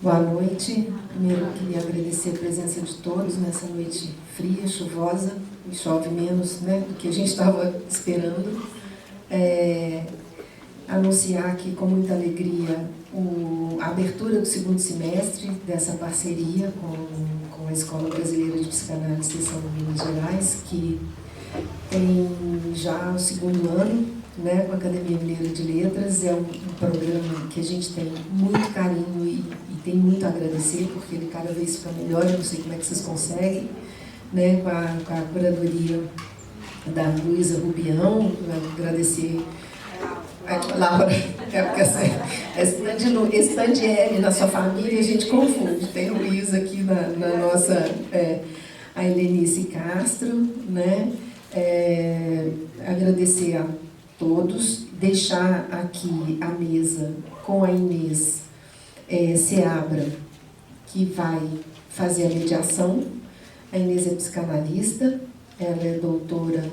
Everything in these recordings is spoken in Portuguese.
Boa noite. Primeiro, eu queria agradecer a presença de todos nessa noite fria, chuvosa, e chove menos, né, do que a gente estava esperando. Anunciar aqui com muita alegria a abertura do segundo semestre dessa parceria com a Escola Brasileira de Psicanálise Seção de Minas Gerais, que tem já o segundo ano, né, com a Academia Mineira de Letras. É um programa que a gente tem muito carinho e tem muito a agradecer, porque ele cada vez fica melhor. Eu não sei como é que vocês conseguem, né, com a curadoria da Luísa Rubião. Agradecer a Laura, porque esse L na sua família a gente confunde. Tem o Luísa aqui na nossa, a Helenice Castro, né? Agradecer a todos, deixar aqui a mesa com a Inês Seabra, que vai fazer a mediação. A Inês é psicanalista, ela é doutora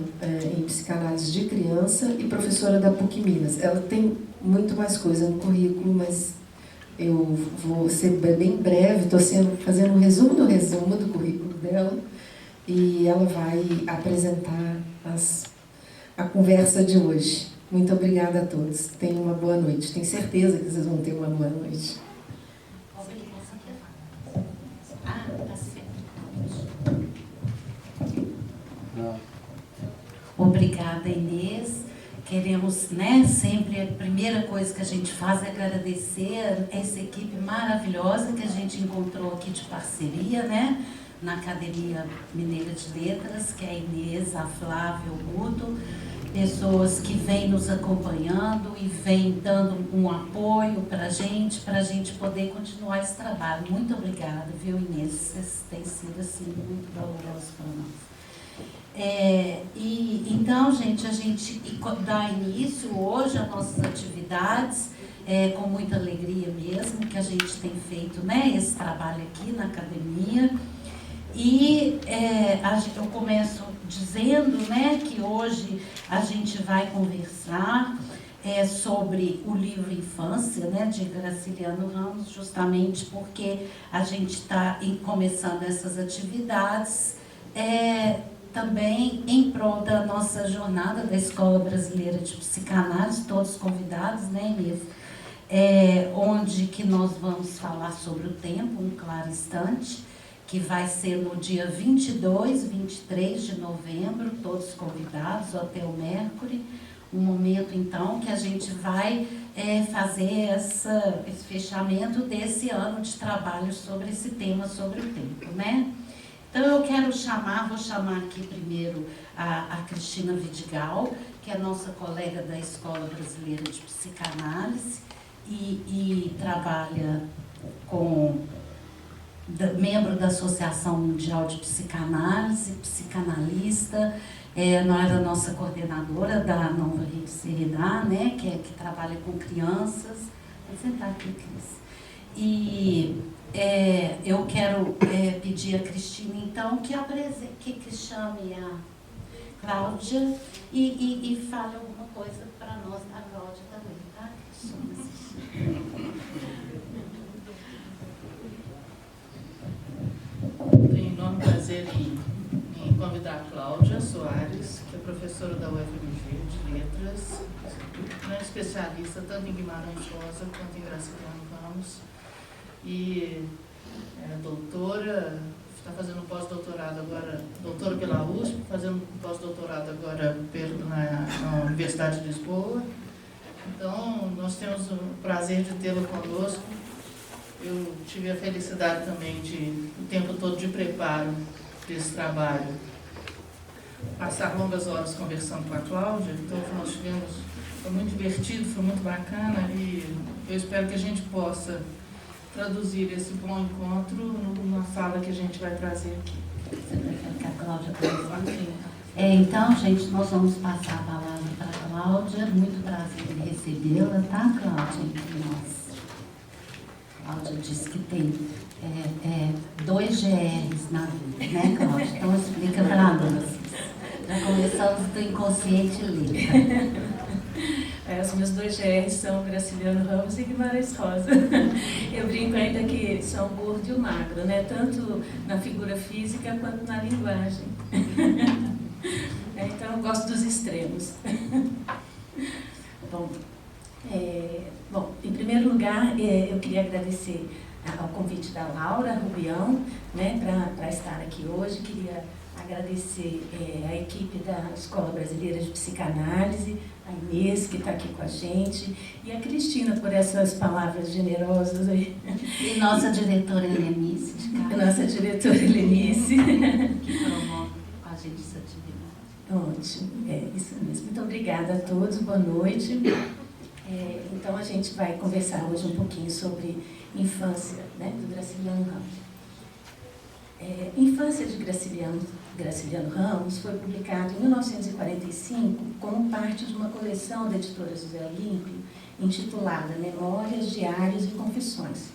em psicanálise de criança e professora da PUC Minas. Ela tem muito mais coisa no currículo, mas eu vou ser bem breve, estou fazendo um resumo do currículo dela, e ela vai apresentar a conversa de hoje. Muito obrigada a todos. Tenham uma boa noite. Tenho certeza que vocês vão ter uma boa noite. Obrigada, Inês. Queremos, né, sempre a primeira coisa que a gente faz é agradecer essa equipe maravilhosa que a gente encontrou aqui de parceria, né, na Academia Mineira de Letras, que é a Inês, a Flávia, o Guto, pessoas que vêm nos acompanhando e vêm dando um apoio para a gente poder continuar esse trabalho. Muito obrigada, viu, Inês? Vocês têm sido, assim, muito valorosos para nós. Então, gente, a gente dá início hoje às nossas atividades, com muita alegria mesmo, que a gente tem feito, né, esse trabalho aqui na academia. E eu começo dizendo, né, que hoje a gente vai conversar sobre o livro Infância, né, de Graciliano Ramos, justamente porque a gente está começando essas atividades também em prol da nossa jornada da Escola Brasileira de Psicanálise, todos convidados, né, Inês? Onde que nós vamos falar sobre o tempo, um claro instante, que vai ser no dia 22, 23 de novembro, todos convidados, Hotel Mercury, um momento, então, que a gente vai fazer esse fechamento desse ano de trabalho sobre esse tema, sobre o tempo, né? Então, eu vou chamar aqui primeiro a Cristina Vidigal, que é nossa colega da Escola Brasileira de Psicanálise e trabalha membro da Associação Mundial de Psicanálise, psicanalista, não era a nossa coordenadora da Nova Rede Serená, né, que trabalha com crianças. Vou sentar aqui, Cris. E eu quero pedir a Cristina, então, que chame a Cláudia e fale alguma coisa para nós da Cláudia também, tá? Tenho enorme prazer em convidar a Cláudia Soares, que é professora da UFMG de Letras, especialista tanto em Guimarães Rosa quanto em Graciliano Ramos, e doutora, está fazendo pós-doutorado agora, doutora pela USP, fazendo pós-doutorado agora na Universidade de Lisboa. Então, nós temos o prazer de tê-la conosco. Eu tive a felicidade também o tempo todo de preparo desse trabalho, passar longas horas conversando com a Cláudia. Então, o que nós tivemos foi muito divertido, foi muito bacana, e eu espero que a gente possa traduzir esse bom encontro numa fala que a gente vai trazer aqui. Você prefere que a Cláudia então, gente, nós vamos passar a palavra para a Cláudia. Muito prazer em recebê-la, tá, Cláudia? Cláudia disse que tem 2 GRs na vida, né, Cláudia? Então, explica para nós. Já começamos do inconsciente livre. Os meus 2 GRs são Graciliano Ramos e Guimarães Rosa. Eu brinco ainda que são o gordo e o magro, né? Tanto na figura física quanto na linguagem. Então, eu gosto dos extremos. Bom, em primeiro lugar, eu queria agradecer ao convite da Laura Rubião, né, para estar aqui hoje. Queria agradecer a equipe da Escola Brasileira de Psicanálise, a Inês, que está aqui com a gente, e a Cristina, por essas palavras generosas aí. E nossa diretora Helenice. Nossa diretora Helenice. Que promove com a gente essa atividade. Ótimo, isso mesmo. Muito obrigada a todos, boa noite. Então, a gente vai conversar hoje um pouquinho sobre infância, né, do Graciliano Ramos. Infância de Graciliano Ramos foi publicado em 1945 como parte de uma coleção da editora José Olímpio, intitulada Memórias, Diários e Confissões.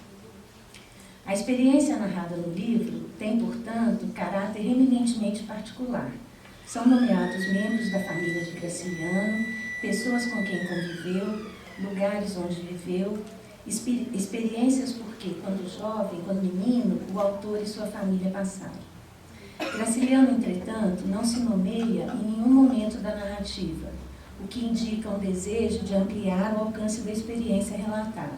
A experiência narrada no livro tem, portanto, caráter eminentemente particular. São nomeados membros da família de Graciliano, pessoas com quem conviveu, lugares onde viveu, experiências porque, quando jovem, quando menino, o autor e sua família passaram. Graciliano, entretanto, não se nomeia em nenhum momento da narrativa, o que indica um desejo de ampliar o alcance da experiência relatada,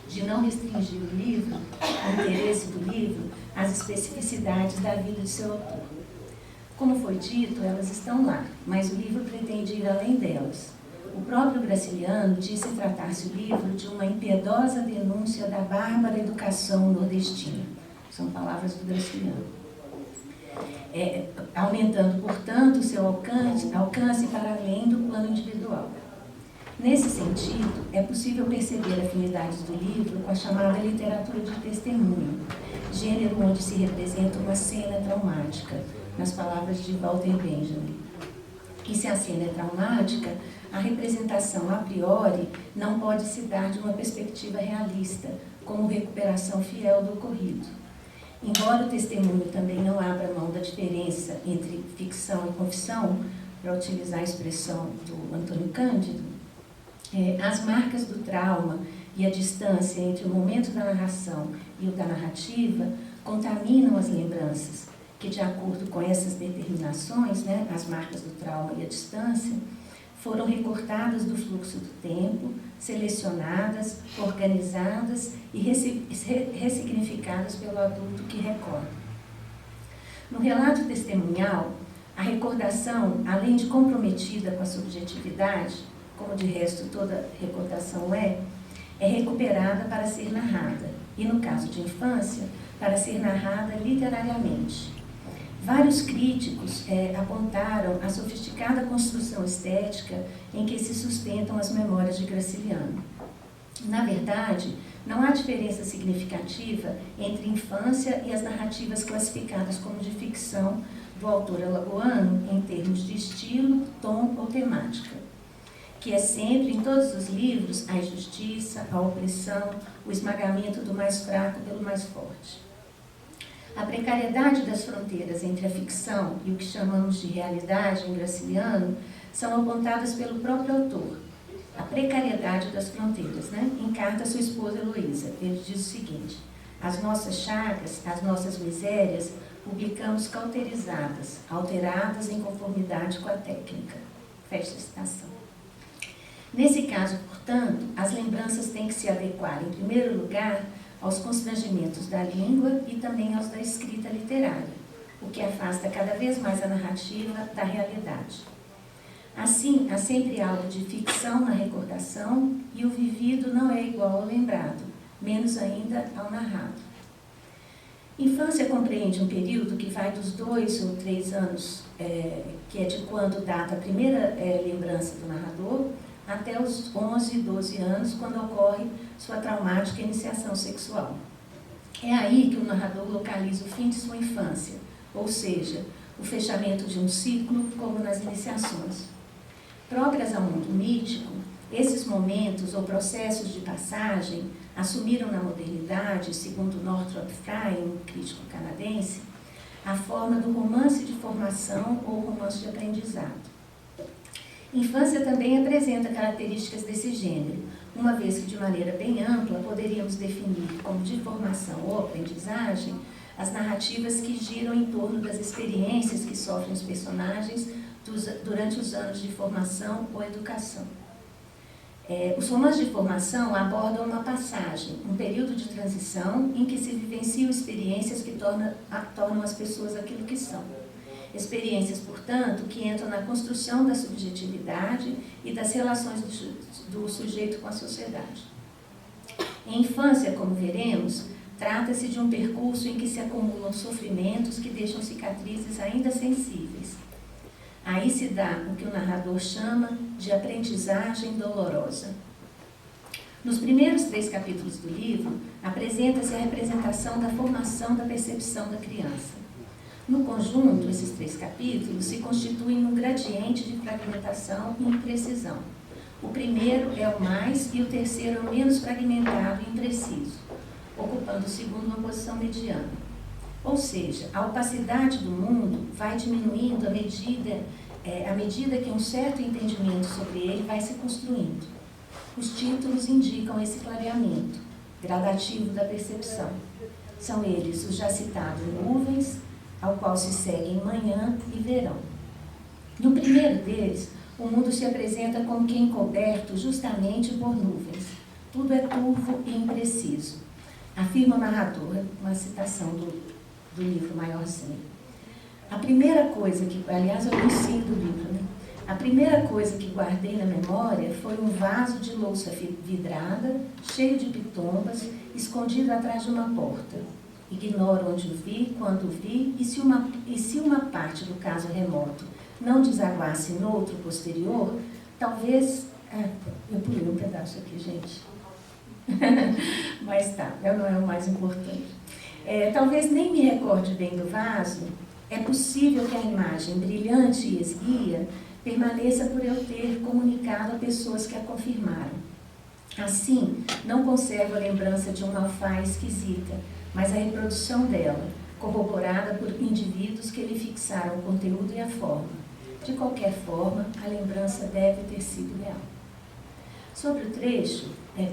de não restringir o livro, o interesse do livro, às especificidades da vida de seu autor. Como foi dito, elas estão lá, mas o livro pretende ir além delas. O próprio Graciliano disse tratar-se o livro de uma impiedosa denúncia da bárbara educação nordestina. São palavras do Graciliano. Aumentando, portanto, o seu alcance para além do plano individual. Nesse sentido, é possível perceber afinidades do livro com a chamada literatura de testemunho, gênero onde se representa uma cena traumática, nas palavras de Walter Benjamin. E se a cena é traumática, a representação a priori não pode se dar de uma perspectiva realista, como recuperação fiel do ocorrido. Embora o testemunho também não abra mão da diferença entre ficção e confissão, para utilizar a expressão do Antônio Cândido, as marcas do trauma e a distância entre o momento da narração e o da narrativa contaminam as lembranças, que, de acordo com essas determinações, né, as marcas do trauma e a distância, foram recortadas do fluxo do tempo, selecionadas, organizadas e ressignificadas pelo adulto que recorda. No relato testemunhal, a recordação, além de comprometida com a subjetividade, como de resto toda recordação é recuperada para ser narrada, e no caso de infância, para ser narrada literariamente. Vários críticos apontaram a sofisticada construção estética em que se sustentam as memórias de Graciliano. Na verdade, não há diferença significativa entre infância e as narrativas classificadas como de ficção do autor alagoano em termos de estilo, tom ou temática, que é sempre, em todos os livros, a injustiça, a opressão, o esmagamento do mais fraco pelo mais forte. A precariedade das fronteiras entre a ficção e o que chamamos de realidade em Graciliano são apontadas pelo próprio autor. A precariedade das fronteiras, né? Em carta à sua esposa Heloísa, ele diz o seguinte: as nossas chagas, as nossas misérias, publicamos cauterizadas, alteradas em conformidade com a técnica. Fecha a citação. Nesse caso, portanto, as lembranças têm que se adequar, em primeiro lugar, aos constrangimentos da língua e também aos da escrita literária, o que afasta cada vez mais a narrativa da realidade. Assim, há sempre algo de ficção na recordação e o vivido não é igual ao lembrado, menos ainda ao narrado. Infância compreende um período que vai dos 2 ou 3 anos, que é de quando data a primeira lembrança do narrador, até os 11, 12 anos, quando ocorre sua traumática iniciação sexual. É aí que o narrador localiza o fim de sua infância, ou seja, o fechamento de um ciclo, como nas iniciações. Próprias ao mundo mítico, esses momentos ou processos de passagem assumiram na modernidade, segundo Northrop Frye, um crítico canadense, a forma do romance de formação ou romance de aprendizado. Infância também apresenta características desse gênero, uma vez que, de maneira bem ampla, poderíamos definir como de formação ou aprendizagem as narrativas que giram em torno das experiências que sofrem os personagens durante os anos de formação ou educação. Os romances de formação abordam uma passagem, um período de transição em que se vivenciam experiências que tornam as pessoas aquilo que são. Experiências, portanto, que entram na construção da subjetividade e das relações do sujeito com a sociedade. Em infância, como veremos, trata-se de um percurso em que se acumulam sofrimentos que deixam cicatrizes ainda sensíveis. Aí se dá o que o narrador chama de aprendizagem dolorosa. Nos primeiros 3 capítulos do livro, apresenta-se a representação da formação da percepção da criança. No conjunto, esses 3 capítulos se constituem um gradiente de fragmentação e imprecisão. O primeiro é o mais e o terceiro é o menos fragmentado e impreciso, ocupando o segundo uma posição mediana. Ou seja, a opacidade do mundo vai diminuindo à medida que um certo entendimento sobre ele vai se construindo. Os títulos indicam esse clareamento gradativo da percepção. São eles os já citados nuvens, ao qual se seguem manhã e verão. No primeiro deles, o mundo se apresenta como que encoberto justamente por nuvens. Tudo é turvo e impreciso. Afirma o narrador, uma citação do livro Maior Zen. A primeira coisa que, aliás, eu consigo do livro, né? A primeira coisa que guardei na memória foi um vaso de louça vidrada, cheio de pitombas, escondido atrás de uma porta. Ignoro onde o vi, quando o vi, e se uma parte do caso remoto não desaguasse no outro posterior, talvez... eu pulei um pedaço aqui, gente. Mas tá, não é o mais importante. Talvez nem me recorde bem do vaso. É possível que a imagem brilhante e esguia permaneça por eu ter comunicado a pessoas que a confirmaram. Assim, não conservo a lembrança de uma alfaia esquisita, mas a reprodução dela, corroborada por indivíduos que lhe fixaram o conteúdo e a forma. De qualquer forma, a lembrança deve ter sido real. Sobre o trecho,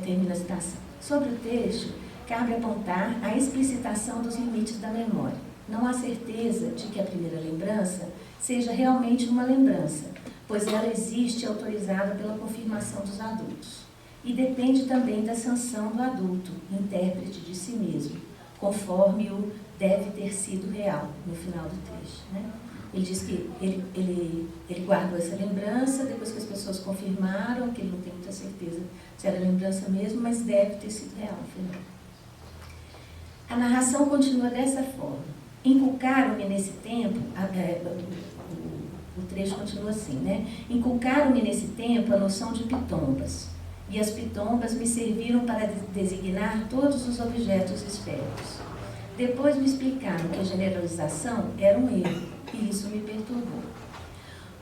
termina a citação. Sobre o trecho, cabe apontar a explicitação dos limites da memória. Não há certeza de que a primeira lembrança seja realmente uma lembrança, pois ela existe autorizada pela confirmação dos adultos. E depende também da sanção do adulto, intérprete de si mesmo, conforme o deve ter sido real no final do trecho, né? Ele diz que ele guardou essa lembrança, depois que as pessoas confirmaram, que ele não tem muita certeza se era lembrança mesmo, mas deve ter sido real no final. A narração continua dessa forma. Inculcaram-me nesse tempo, o trecho continua assim, né? Inculcaram-me nesse tempo a noção de pitombas, e as pitombas me serviram para designar todos os objetos esféricos. Depois me explicaram que a generalização era um erro, e isso me perturbou.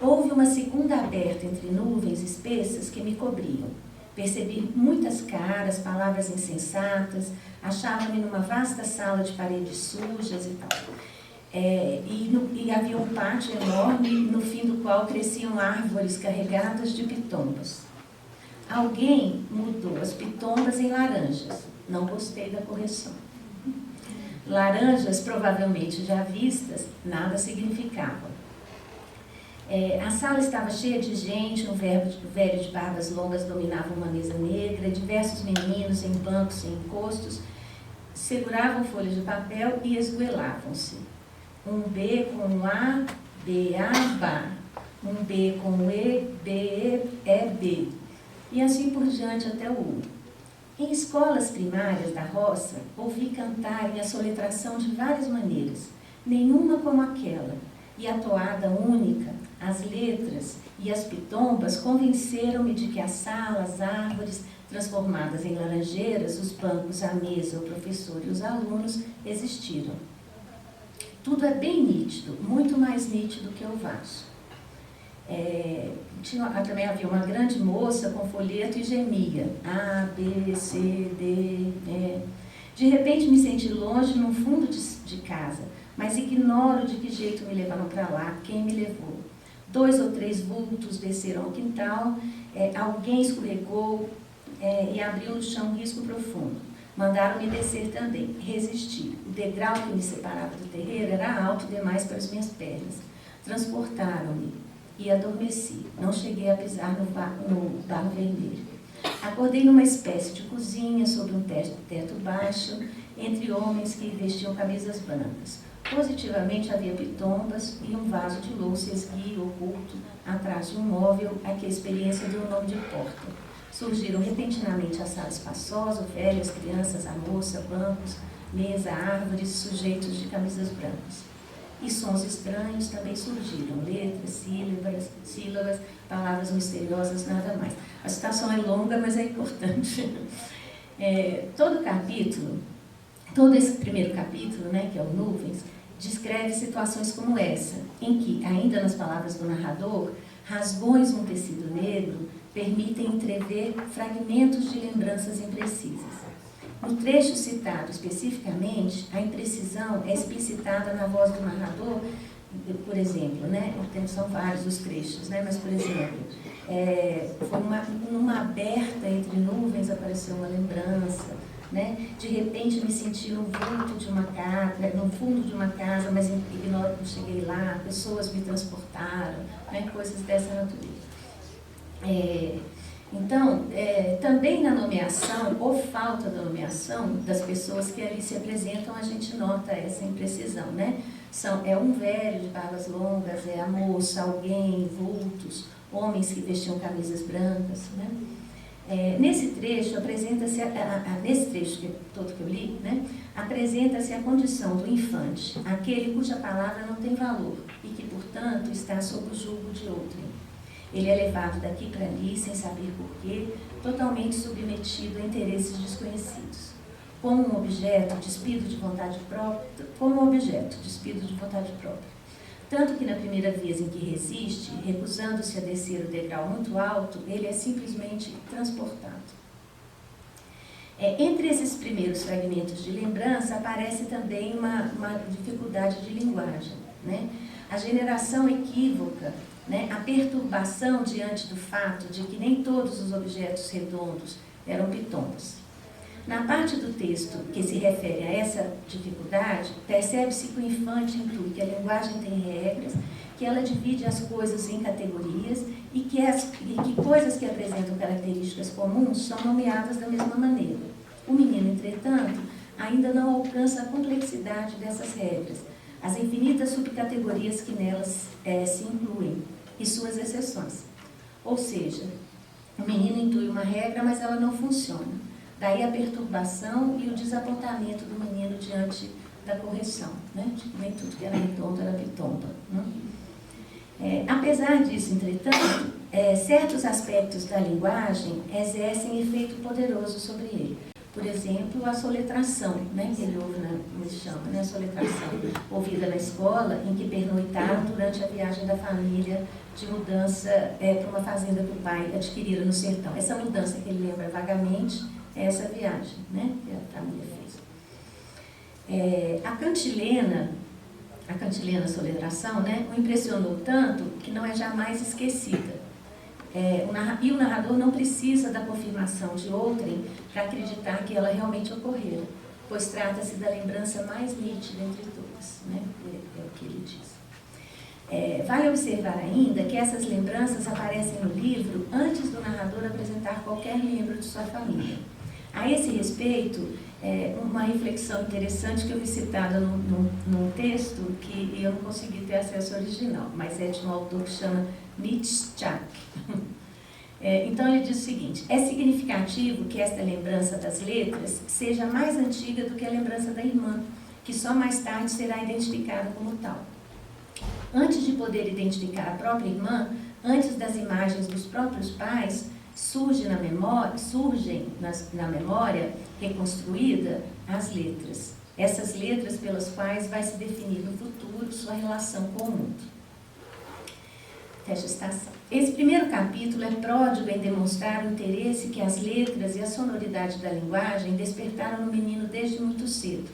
Houve uma segunda aberta entre nuvens espessas que me cobriam. Percebi muitas caras, palavras insensatas, achava-me numa vasta sala de paredes sujas e tal. E havia um pátio enorme, no fim do qual cresciam árvores carregadas de pitombas. Alguém mudou as pitombas em laranjas. Não gostei da correção. Laranjas, provavelmente já vistas, nada significavam. A sala estava cheia de gente, um velho de barbas longas dominava uma mesa negra, diversos meninos em bancos e encostos seguravam folhas de papel e esgoelavam-se. Um B com um A, B, A, Bá. Um B com um E, B, E, B. E assim por diante até o U. Em escolas primárias da roça, ouvi cantarem a soletração de várias maneiras, nenhuma como aquela, e a toada única, as letras e as pitombas convenceram-me de que a sala, as árvores, transformadas em laranjeiras, os bancos, a mesa, o professor e os alunos existiram. Tudo é bem nítido, muito mais nítido que o vaso. Também havia uma grande moça com folheto e gemia. A, B, C, D, E. De repente me senti longe, no fundo de casa, mas ignoro de que jeito me levaram para lá, quem me levou. 2 ou 3 vultos desceram ao quintal, alguém escorregou e abriu no chão um risco profundo. Mandaram-me descer também. Resisti. O degrau que me separava do terreiro era alto demais para as minhas pernas. Transportaram-me e adormeci. Não cheguei a pisar no barro vermelho. Acordei numa espécie de cozinha, sobre um teto baixo, entre homens que vestiam camisas brancas. Positivamente havia pitombas e um vaso de louça esguio oculto atrás de um móvel a que a experiência deu o nome de porta. Surgiram repentinamente a sala espaçosa, velhas, crianças, a moça, bancos, mesa, árvores, sujeitos de camisas brancas. E sons estranhos também surgiram, letras, sílabas, palavras misteriosas, nada mais. A citação é longa, mas é importante. Todo esse primeiro capítulo, né, que é o Nuvens, descreve situações como essa, em que, ainda nas palavras do narrador, rasgões no tecido negro permitem entrever fragmentos de lembranças imprecisas. No trecho citado especificamente, a imprecisão é explicitada na voz do narrador, por exemplo, né? São vários os trechos, né? Mas, por exemplo, foi numa aberta entre nuvens apareceu uma lembrança, né? De repente me senti no vulto de uma casa, no fundo de uma casa, mas ignoro que eu cheguei lá, pessoas me transportaram, né? Coisas dessa natureza. Então, também na nomeação, ou falta da nomeação das pessoas que ali se apresentam, a gente nota essa imprecisão, né? É um velho de barbas longas, é a moça, alguém, vultos, homens que vestiam camisas brancas, né? Nesse trecho, apresenta-se, nesse trecho todo que eu li, né? Apresenta-se a condição do infante, aquele cuja palavra não tem valor e que, portanto, está sob o julgo de outrem. Ele é levado daqui para ali, sem saber porquê, totalmente submetido a interesses desconhecidos. Como um objeto despido de vontade própria, Tanto que na primeira vez em que resiste, recusando-se a descer o degrau muito alto, ele é simplesmente transportado. Entre esses primeiros fragmentos de lembrança, aparece também uma dificuldade de linguagem, né? A generação equívoca, né? A perturbação diante do fato de que nem todos os objetos redondos eram pitombas. Na parte do texto que se refere a essa dificuldade, percebe-se que o infante intui que a linguagem tem regras, que ela divide as coisas em categorias e que coisas que apresentam características comuns são nomeadas da mesma maneira. O menino, entretanto, ainda não alcança a complexidade dessas regras, as infinitas subcategorias que nelas se incluem e suas exceções. Ou seja, o menino intui uma regra, mas ela não funciona. Daí a perturbação e o desapontamento do menino diante da correção, né? Nem tudo que era redondo era pitomba, né? Apesar disso, entretanto, certos aspectos da linguagem exercem efeito poderoso sobre ele. Por exemplo, a soletração, né, que ele ouve, como se chama, né, a soletração, ouvida na escola, em que pernoitaram durante a viagem da família de mudança para uma fazenda que o pai adquirira no sertão. Essa mudança que ele lembra vagamente é essa viagem, né, que a família fez. A cantilena soletração, né, o impressionou tanto que não é jamais esquecida. E o narrador não precisa da confirmação de outrem para acreditar que ela realmente ocorrera, pois trata-se da lembrança mais nítida entre todas, né? É o que ele diz. Vale observar ainda que essas lembranças aparecem no livro antes do narrador apresentar qualquer membro de sua família. A esse respeito, uma reflexão interessante que eu vi citada num texto que eu não consegui ter acesso ao original, mas é de um autor que chama Nietzsche. Então ele diz o seguinte: é significativo que esta lembrança das letras seja mais antiga do que a lembrança da irmã, que só mais tarde será identificada como tal. Antes de poder identificar a própria irmã, antes das imagens dos próprios pais, surgem na memória reconstruída as letras. Essas letras pelas quais vai se definir no futuro sua relação com o mundo. Fecha a citação. Esse primeiro capítulo é pródigo em demonstrar o interesse que as letras e a sonoridade da linguagem despertaram no menino desde muito cedo.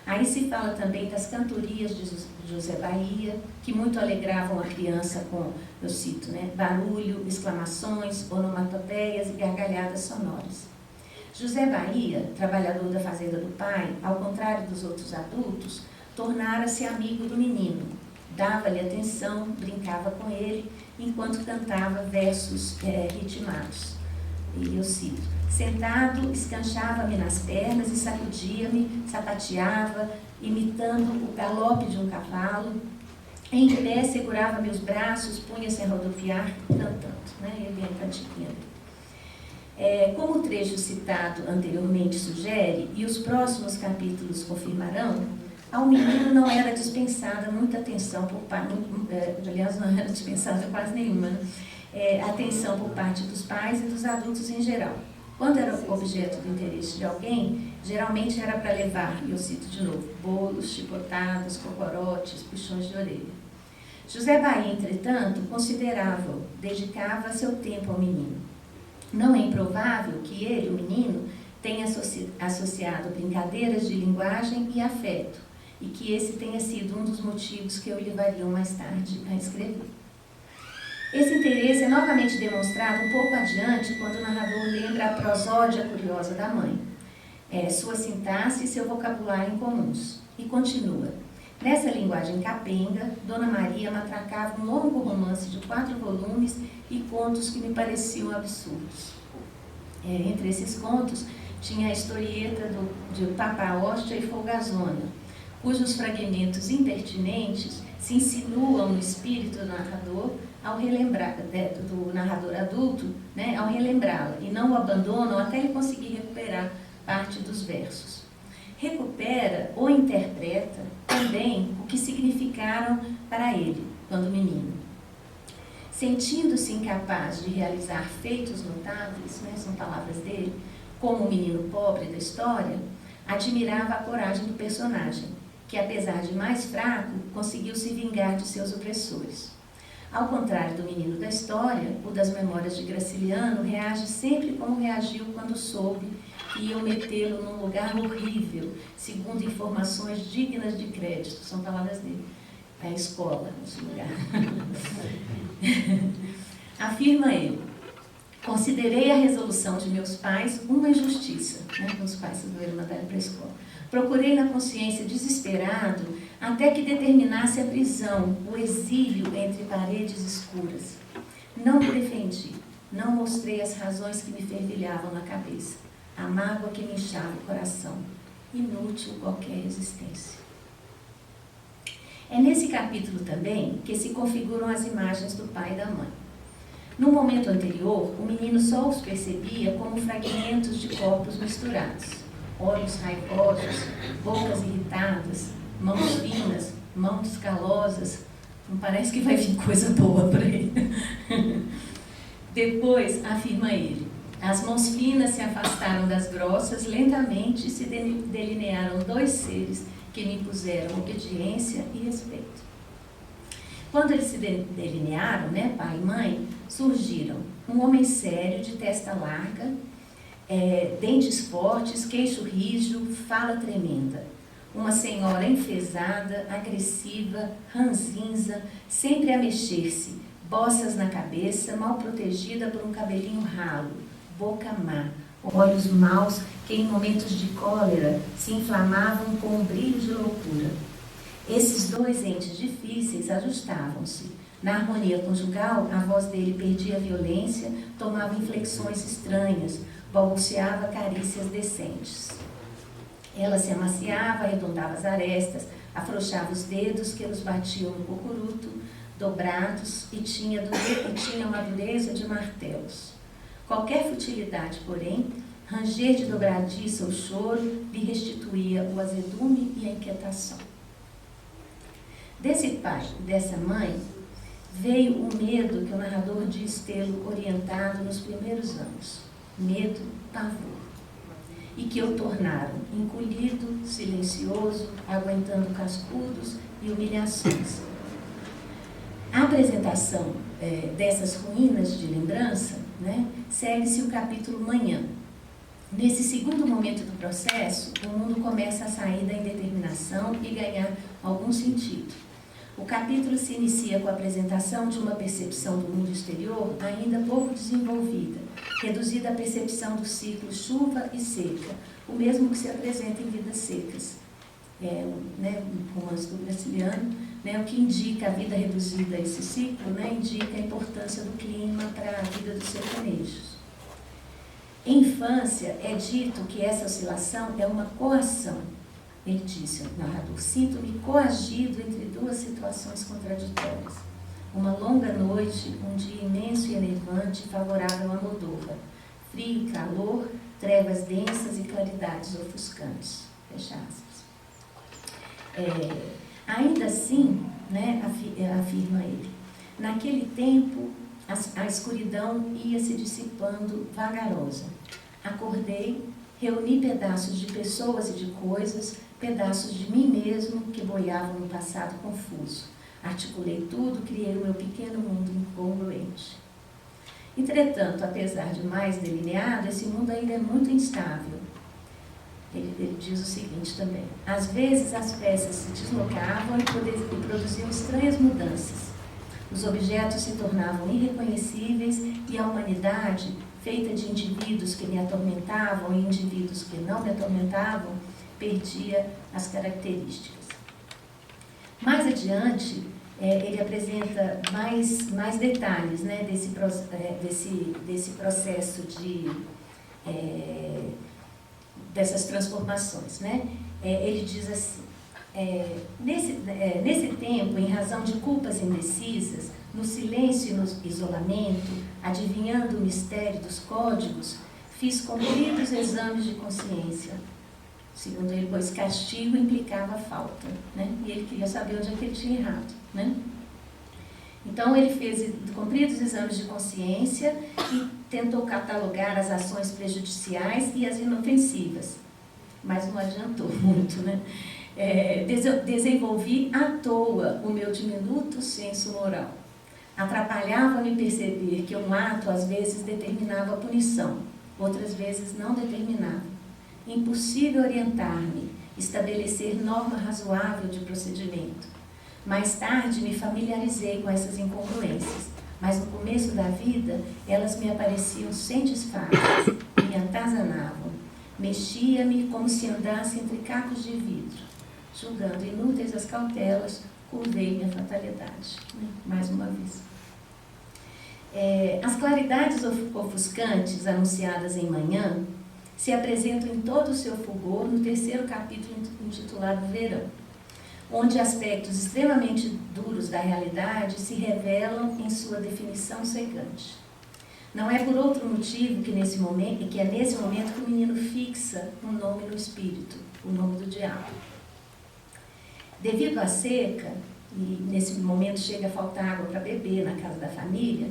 Aí se fala também das cantorias de José Bahia, que muito alegravam a criança com, eu cito, né, barulho, exclamações, onomatopeias e gargalhadas sonoras. José Bahia, trabalhador da fazenda do pai, ao contrário dos outros adultos, tornara-se amigo do menino, dava-lhe atenção, brincava com ele, enquanto cantava versos ritmados. E eu cito: sentado, escanchava-me nas pernas e sacudia-me, sapateava, imitando o galope de um cavalo. Em pé, segurava meus braços, punha-se a rodopiar, cantando. Né? E bem cantiquinho. Como o trecho citado anteriormente sugere, e os próximos capítulos confirmarão, ao menino não era dispensada muita atenção por parte, aliás, não era dispensada quase nenhuma, né? Atenção por parte dos pais e dos adultos em geral. Quando era objeto do interesse de alguém, geralmente era para levar, e eu cito de novo, bolos, chicotadas, cocorotes, puxões de orelha. José Bahia, entretanto, considerável, dedicava seu tempo ao menino. Não é improvável que ele, o menino, tenha associado brincadeiras de linguagem e afeto, e que esse tenha sido um dos motivos que o levariam mais tarde a escrever. Esse interesse é novamente demonstrado um pouco adiante quando o narrador lembra a prosódia curiosa da mãe, sua sintaxe e seu vocabulário incomuns, e continua. Nessa linguagem capenga, Dona Maria matracava um longo romance de 4 volumes e contos que me pareciam absurdos. Entre esses contos, tinha a historieta de Papa Hóstia e Folgazona, cujos fragmentos impertinentes se insinuam no espírito do narrador ao relembrar, do narrador adulto, né, ao relembrá-la, e não o abandonam até ele conseguir recuperar parte dos versos. Recupera ou interpreta também o que significaram para ele, quando menino. Sentindo-se incapaz de realizar feitos notáveis, né, são palavras dele, como o menino pobre da história, admirava a coragem do personagem, que apesar de mais fraco, conseguiu se vingar de seus opressores. Ao contrário do menino da história, o das memórias de Graciliano reage sempre como reagiu quando soube que iam metê-lo num lugar horrível, segundo informações dignas de crédito. São palavras dele. A escola, esse lugar. Afirma ele: considerei a resolução de meus pais uma injustiça, né, quando os pais resolveram mandar ele para a escola. Procurei na consciência desesperado até que determinasse a prisão, o exílio entre paredes escuras. Não me defendi, não mostrei as razões que me fervilhavam na cabeça, a mágoa que me inchava o coração. Inútil qualquer resistência. É nesse capítulo também que se configuram as imagens do pai e da mãe. No momento anterior, o menino só os percebia como fragmentos de corpos misturados. Olhos raivosos, bocas irritadas, mãos finas, mãos calosas. Não parece que vai vir coisa boa para ele. Depois, afirma ele, as mãos finas se afastaram das grossas lentamente e se delinearam 2 seres que me impuseram obediência e respeito. Quando eles se delinearam, né, pai e mãe, surgiram um homem sério, de testa larga, dentes fortes, queixo rijo, fala tremenda. Uma senhora enfesada, agressiva, ranzinza, sempre a mexer-se, boças na cabeça, mal protegida por um cabelinho ralo, boca má, olhos maus que em momentos de cólera se inflamavam com um brilho de loucura. Esses 2 entes difíceis ajustavam-se. Na harmonia conjugal, a voz dele perdia a violência, tomava inflexões estranhas, balbuciava carícias decentes. Ela se amaciava, arredondava as arestas, afrouxava os dedos que nos batiam no cocuruto, dobrados, e tinha uma dureza de martelos. Qualquer futilidade, porém, ranger de dobradiça ou choro, lhe restituía o azedume e a inquietação. Desse pai e dessa mãe, veio o medo que o narrador diz tê-lo orientado nos primeiros anos. Medo, pavor. E que o tornaram encolhido, silencioso, aguentando cascudos e humilhações. A apresentação dessas ruínas de lembrança, né, segue-se o capítulo Manhã. Nesse segundo momento do processo, o mundo começa a sair da indeterminação e ganhar algum sentido. O capítulo se inicia com a apresentação de uma percepção do mundo exterior ainda pouco desenvolvida, reduzida à percepção do ciclo chuva e seca, o mesmo que se apresenta em Vidas Secas, um romance do Graciliano, o que indica a vida reduzida a esse ciclo, indica a importância do clima para a vida dos sertanejos. Em infância, é dito que essa oscilação é uma coação. Ele disse, o narrador, sinto-me coagido entre duas situações contraditórias. Uma longa noite, um dia imenso e enervante, favorável a Moldova. Frio e calor, trevas densas e claridades ofuscantes. Fecha aspas. Ainda assim, afirma ele, naquele tempo a escuridão ia se dissipando vagarosa. Acordei, reuni pedaços de pessoas e de coisas, pedaços de mim mesmo que boiavam no passado confuso. Articulei tudo, criei o meu pequeno mundo incongruente. Entretanto, apesar de mais delineado, esse mundo ainda é muito instável. Ele diz o seguinte também: às vezes as peças se deslocavam e produziam estranhas mudanças. Os objetos se tornavam irreconhecíveis e a humanidade, feita de indivíduos que me atormentavam e indivíduos que não me atormentavam, perdia as características. Mais adiante, ele apresenta mais detalhes desse processo dessas transformações. Ele diz assim, nesse tempo, em razão de culpas indecisas, no silêncio e no isolamento, adivinhando o mistério dos códigos, fiz compridos exames de consciência. Segundo ele, pois castigo implicava falta, e ele queria saber onde é que ele tinha errado. Então, ele fez compridos exames de consciência e tentou catalogar as ações prejudiciais e as inofensivas, mas não adiantou muito, Desenvolvi à toa o meu diminuto senso moral. Atrapalhava-me perceber que um ato às vezes determinava a punição, outras vezes não determinava. Impossível orientar-me, estabelecer norma razoável de procedimento. Mais tarde me familiarizei com essas incongruências, mas no começo da vida elas me apareciam sem disfarce, me atazanavam. Mexia-me como se andasse entre cacos de vidro. Julgando inúteis as cautelas, curvei minha fatalidade. Mais uma vez. As claridades ofuscantes anunciadas em Manhã se apresentam em todo o seu fulgor no terceiro capítulo intitulado Verão, onde aspectos extremamente duros da realidade se revelam em sua definição cegante. Não é por outro motivo que é nesse momento que o menino fixa um nome no espírito, o nome do diabo. Devido à seca, e nesse momento chega a faltar água para beber na casa da família,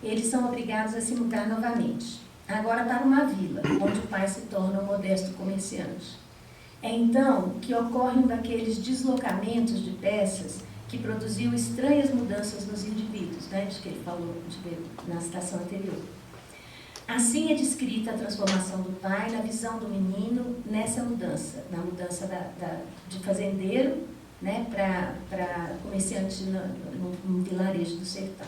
eles são obrigados a se mudar novamente, agora para uma vila, onde o pai se torna um modesto comerciante. É então que ocorrem um daqueles deslocamentos de peças que produziu estranhas mudanças nos indivíduos, de que ele falou na citação anterior. Assim é descrita a transformação do pai na visão do menino nessa mudança, na mudança de fazendeiro para comerciante no vilarejo do sertão.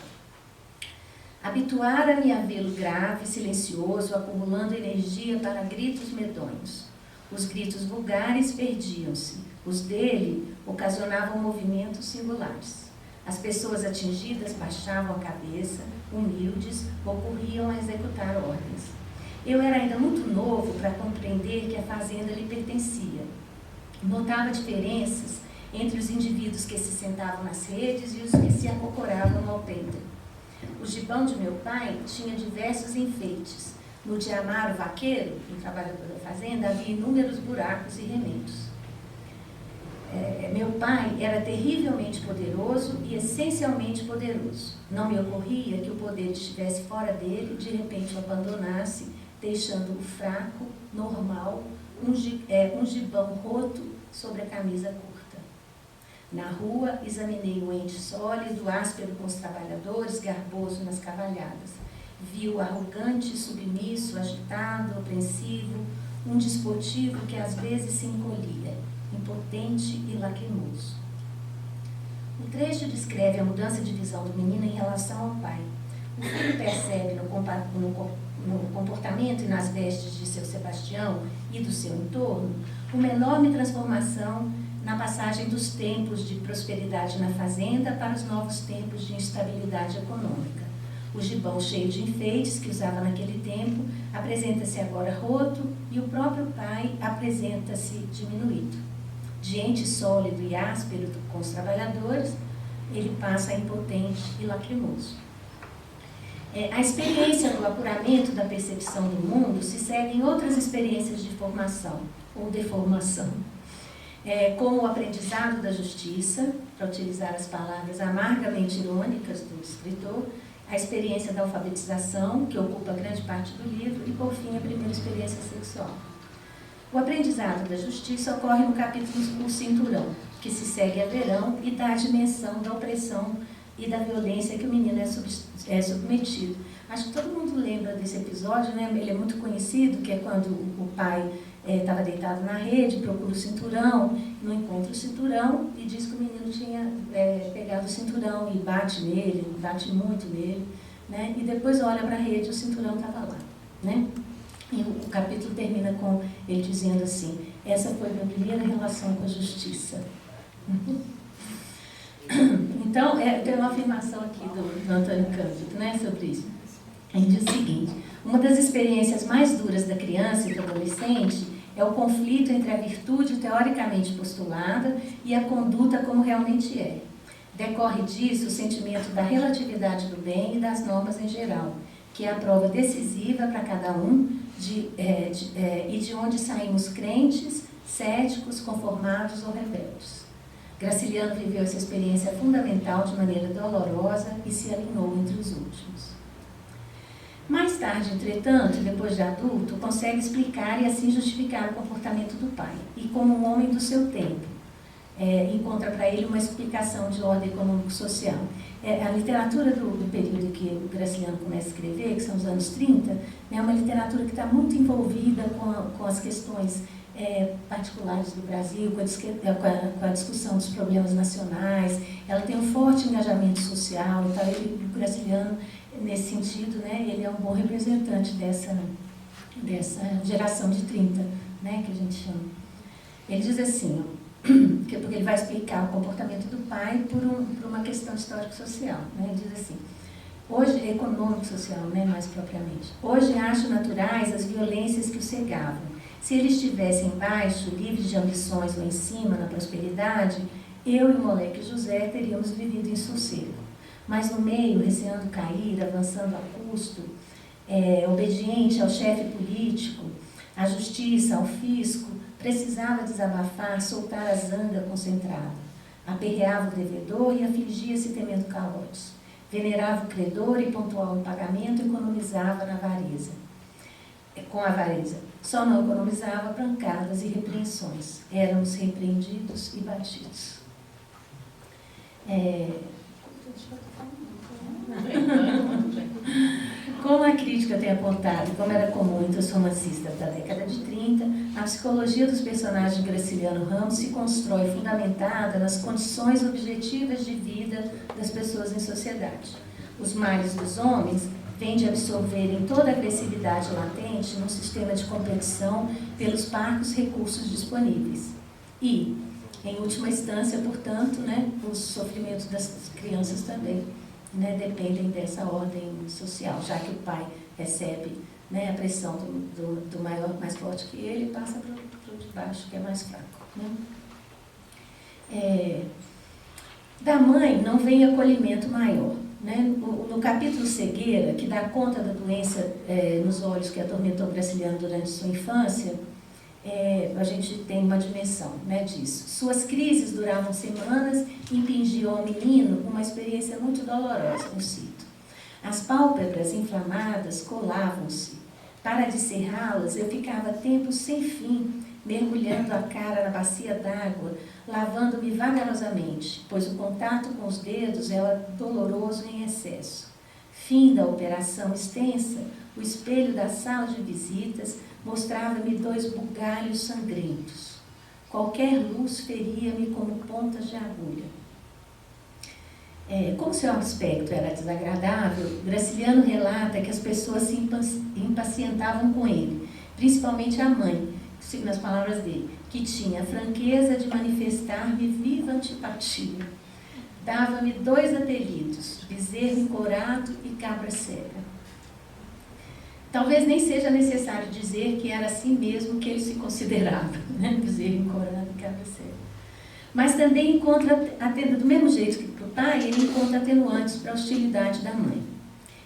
Habituara-me a vê-lo grave, silencioso, acumulando energia para gritos medonhos. Os gritos vulgares perdiam-se, os dele ocasionavam movimentos singulares. As pessoas atingidas baixavam a cabeça, humildes, ou corriam a executar ordens. Eu era ainda muito novo para compreender que a fazenda lhe pertencia. Notava diferenças entre os indivíduos que se sentavam nas redes e os que se acocoravam no alpendre. O gibão de meu pai tinha diversos enfeites. No de Amaro Vaqueiro, um trabalhador da fazenda, havia inúmeros buracos e remendos. Meu pai era terrivelmente poderoso e essencialmente poderoso. Não me ocorria que o poder estivesse fora dele, de repente o abandonasse, deixando-o fraco, normal, um gibão roto sobre a camisa curta. Na rua, examinei o ente sólido, áspero com os trabalhadores, garboso nas cavalhadas. Viu arrogante, submisso, agitado, apreensivo, um desportivo que às vezes se encolhia, impotente e lacrimoso. O trecho descreve a mudança de visão do menino em relação ao pai. O filho percebe no comportamento e nas vestes de seu Sebastião e do seu entorno uma enorme transformação na passagem dos tempos de prosperidade na fazenda para os novos tempos de instabilidade econômica. O gibão cheio de enfeites que usava naquele tempo apresenta-se agora roto e o próprio pai apresenta-se diminuído. De ente sólido e áspero com os trabalhadores, ele passa a impotente e lacrimoso. A experiência do apuramento da percepção do mundo se segue em outras experiências de formação ou deformação, como o aprendizado da justiça, para utilizar as palavras amargamente irônicas do escritor, a experiência da alfabetização, que ocupa grande parte do livro, e, por fim, a primeira experiência sexual. O aprendizado da justiça ocorre no capítulo O Cinturão, que se segue a Verão e dá a dimensão da opressão e da violência que o menino é submetido. Acho que todo mundo lembra desse episódio, né? Ele é muito conhecido, que é quando o pai estava deitado na rede, procura o cinturão, não encontra o cinturão e diz que o menino tinha pegado o cinturão e bate nele, bate muito nele, né? E depois olha para a rede e o cinturão estava lá, né? E o capítulo termina com ele dizendo assim: essa foi minha primeira relação com a justiça. Então, tem uma afirmação aqui do Antônio Cândido, né, sobre isso. Ele diz o seguinte: uma das experiências mais duras da criança e do adolescente é o conflito entre a virtude teoricamente postulada e a conduta como realmente é. Decorre disso o sentimento da relatividade do bem e das normas em geral, que é a prova decisiva para cada um e de onde saímos crentes, céticos, conformados ou rebeldes. Graciliano viveu essa experiência fundamental de maneira dolorosa e se alinhou entre os últimos. Mais tarde, entretanto, depois de adulto, consegue explicar e assim justificar o comportamento do pai. E como um homem do seu tempo, encontra para ele uma explicação de ordem econômico-social. A literatura do período que o Graciliano começa a escrever, que são os anos 30, é uma literatura que está muito envolvida com as questões particulares do Brasil, com a discussão dos problemas nacionais. Ela tem um forte engajamento social, então o Graciliano, nesse sentido, né, ele é um bom representante dessa geração de 30, né, que a gente chama. Ele diz assim, porque ele vai explicar o comportamento do pai por uma questão histórico-social, né? Ele diz assim: hoje, econômico-social, né, mais propriamente, hoje acho naturais as violências que o cegavam. Se ele estivesse embaixo, livre de ambições ou em cima, na prosperidade, eu e o moleque José teríamos vivido em sossego. Mas no meio, receando cair, avançando a custo, obediente ao chefe político, à justiça, ao fisco, precisava desabafar, soltar a zanga concentrada. Aperreava o devedor e afligia-se temendo calotes. Venerava o credor e, pontual em pagamento, economizava com a avareza. Só não economizava pancadas e repreensões. Éramos repreendidos e batidos. Como a crítica tem apontado, como era comum entre os romancistas da década de 30, a psicologia dos personagens de Graciliano Ramos se constrói fundamentada nas condições objetivas de vida das pessoas em sociedade. Os males dos homens vêm de absorverem toda a agressividade latente num sistema de competição pelos parcos recursos disponíveis. E, em última instância, portanto, né, os sofrimentos das crianças também, né, dependem dessa ordem social, já que o pai recebe, né, a pressão do maior, mais forte que ele, e passa para o de baixo, que é mais fraco. Né? Da mãe não vem acolhimento maior. Né? No capítulo Cegueira, que dá conta da doença nos olhos que atormentou Graciliano durante sua infância, a gente tem uma dimensão, né, disso. Suas crises duravam semanas e impingiam ao menino uma experiência muito dolorosa, eu cito. As pálpebras inflamadas colavam-se. Para descerrá-las, eu ficava tempo sem fim, mergulhando a cara na bacia d'água, lavando-me vagarosamente, pois o contato com os dedos era doloroso em excesso. Fim da operação extensa, o espelho da sala de visitas mostrava-me 2 bugalhos sangrentos. Qualquer luz feria-me como pontas de agulha. Como seu aspecto era desagradável, Graciliano relata que as pessoas se impacientavam com ele, principalmente a mãe, nas palavras dele, que tinha a franqueza de manifestar-me viva antipatia. Dava-me 2 apelidos, bezerro encorado e cabra cega. Talvez nem seja necessário dizer que era assim mesmo que ele se considerava, né? Bezerro encorado e cabra cega. Mas também encontra, do mesmo jeito que para o pai, ele encontra atenuantes para a hostilidade da mãe.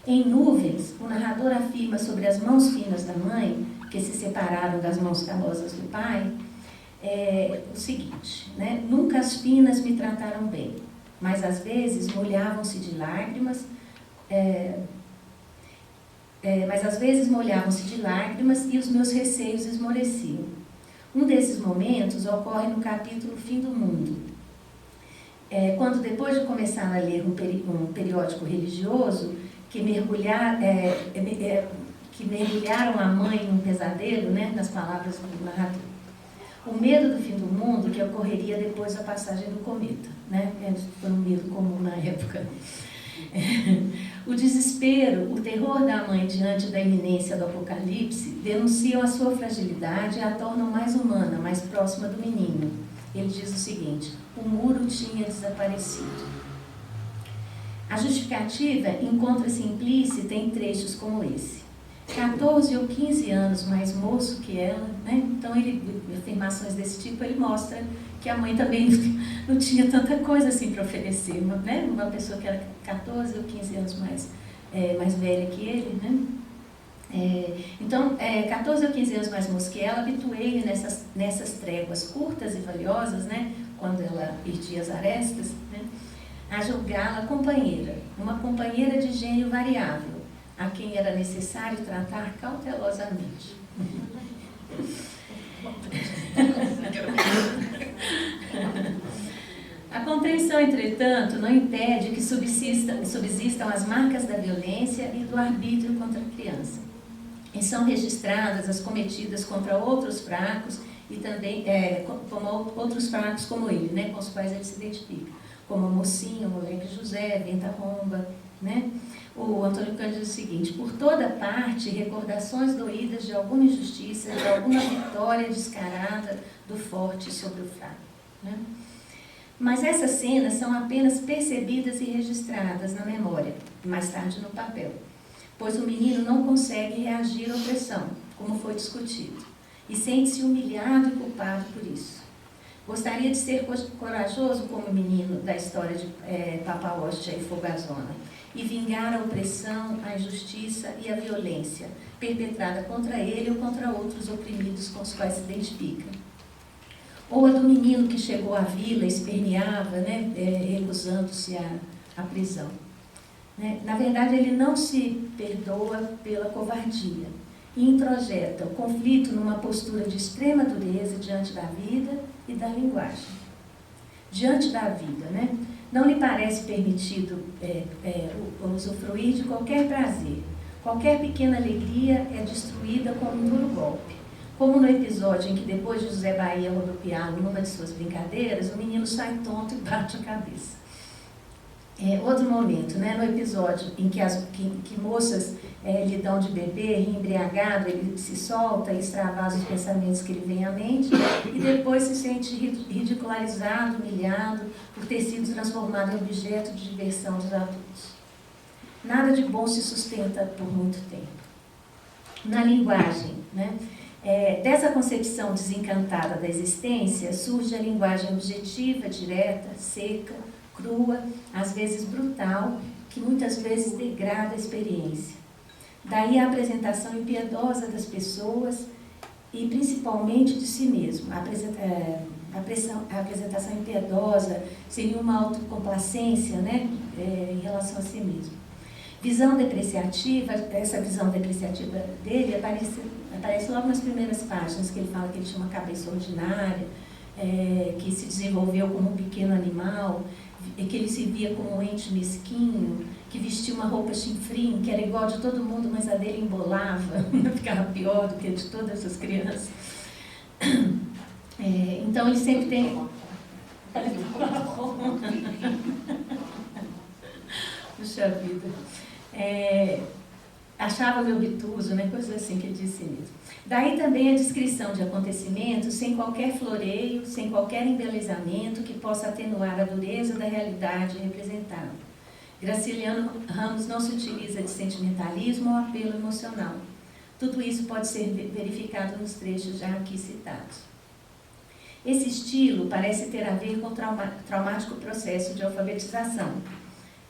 Em Nuvens, o narrador afirma sobre as mãos finas da mãe, que se separaram das mãos calosas do pai, o seguinte, né? Nunca as finas me trataram bem, mas às vezes molhavam-se de lágrimas, e os meus receios esmoreciam. Um desses momentos ocorre no capítulo Fim do Mundo, quando depois de começar a ler um periódico religioso, que mergulharam a mãe num pesadelo, né, nas palavras do narrador. O medo do fim do mundo que ocorreria depois da passagem do cometa, né? Foi um medo comum na época. O desespero, o terror da mãe diante da iminência do apocalipse denunciam a sua fragilidade e a tornam mais humana, mais próxima do menino. Ele diz o seguinte: o muro tinha desaparecido. A justificativa encontra-se implícita em trechos como esse. 14 ou 15 anos mais moço que ela, né? Então, afirmações desse tipo, ele mostra que a mãe também não tinha tanta coisa assim para oferecer, né? Uma pessoa que era 14 ou 15 anos mais velha que ele, né? Então, 14 ou 15 anos mais moço que ela, habituei-me nessas tréguas curtas e valiosas, né? Quando ela perdia as arestas, né? A julgá-la companheira, uma companheira de gênio variável, a quem era necessário tratar cautelosamente. A compreensão, entretanto, não impede que subsistam as marcas da violência e do arbítrio contra a criança. E são registradas as cometidas contra outros fracos e também como outros fracos como ele, né, com os quais ele se identifica, como o mocinho, o moleque José, Venta-Romba, né? O Antônio Cândido diz o seguinte: por toda parte, recordações doídas de alguma injustiça, de alguma vitória descarada do forte sobre o fraco, né? Mas essas cenas são apenas percebidas e registradas na memória, mais tarde no papel, pois o menino não consegue reagir à opressão, como foi discutido, e sente-se humilhado e culpado por isso. Gostaria de ser corajoso como o menino da história de Papa Hóstia e Fogazona, e vingar a opressão, a injustiça e a violência perpetrada contra ele ou contra outros oprimidos com os quais se identifica. Ou a do menino que chegou à vila, esperneava, né, recusando-se à prisão. Né? Na verdade, ele não se perdoa pela covardia e introjeta o conflito numa postura de extrema dureza diante da vida e da linguagem. Diante da vida, né? Não lhe parece permitido usufruir de qualquer prazer. Qualquer pequena alegria é destruída com um duro golpe. Como no episódio em que, depois de José Bahia rodopiá-lo numa de suas brincadeiras, o menino sai tonto e bate a cabeça. Outro momento, né, no episódio em que moças lhe dão de beber, embriagado, ele se solta e extravasa os pensamentos que lhe vêm à mente, e depois se sente ridicularizado, humilhado, por ter sido transformado em objeto de diversão dos adultos. Nada de bom se sustenta por muito tempo. Na linguagem, né, dessa concepção desencantada da existência, surge a linguagem objetiva, direta, seca, crua, às vezes brutal, que muitas vezes degrada a experiência. Daí a apresentação impiedosa das pessoas e principalmente de si mesmo. A apresentação impiedosa, sem nenhuma autocomplacência, né, em relação a si mesmo. Visão depreciativa, essa visão depreciativa dele aparece logo nas primeiras páginas, que ele fala que ele tinha uma cabeça ordinária, que se desenvolveu como um pequeno animal. que ele se via como um ente mesquinho, que vestia uma roupa chinfrim, que era igual de todo mundo, mas a dele embolava, ficava pior do que a de todas as crianças. Então ele sempre tem... Puxa vida. Achava-me obtuso, né? Coisas assim que ele disse mesmo. Daí também a descrição de acontecimentos sem qualquer floreio, sem qualquer embelezamento que possa atenuar a dureza da realidade representada. Graciliano Ramos não se utiliza de sentimentalismo ou apelo emocional. Tudo isso pode ser verificado nos trechos já aqui citados. Esse estilo parece ter a ver com o traumático processo de alfabetização,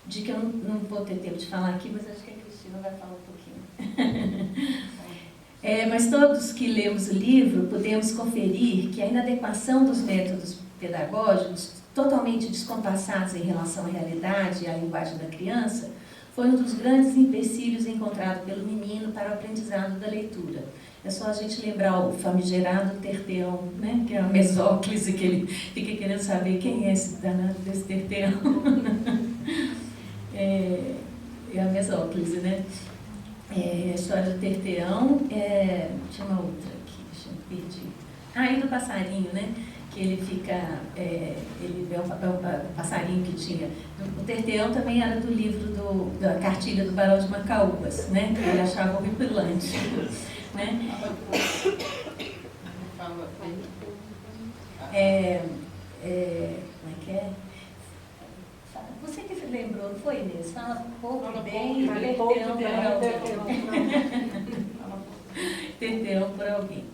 de que eu não vou ter tempo de falar aqui, mas acho que a Cristina vai falar um pouquinho. Mas todos que lemos o livro podemos conferir que a inadequação dos métodos pedagógicos, totalmente descompassados em relação à realidade e à linguagem da criança, foi um dos grandes empecilhos encontrados pelo menino para o aprendizado da leitura. É só a gente lembrar o famigerado Terteão, né? Que é a Mesóclise, que ele fica querendo saber quem é esse danado desse Terteão. É a Mesóclise, né? A história do Terteão, tinha uma outra aqui, deixa eu perdi. E do passarinho, né? Que ele fica, ele vê o passarinho que tinha. O Terteão também era do livro da cartilha do Barão de Macaúbas, né? Que ele achava horripilante, né? Como é que é? Você que lembrou, não foi, Inês? Fala pouco bem, Terteão por alguém.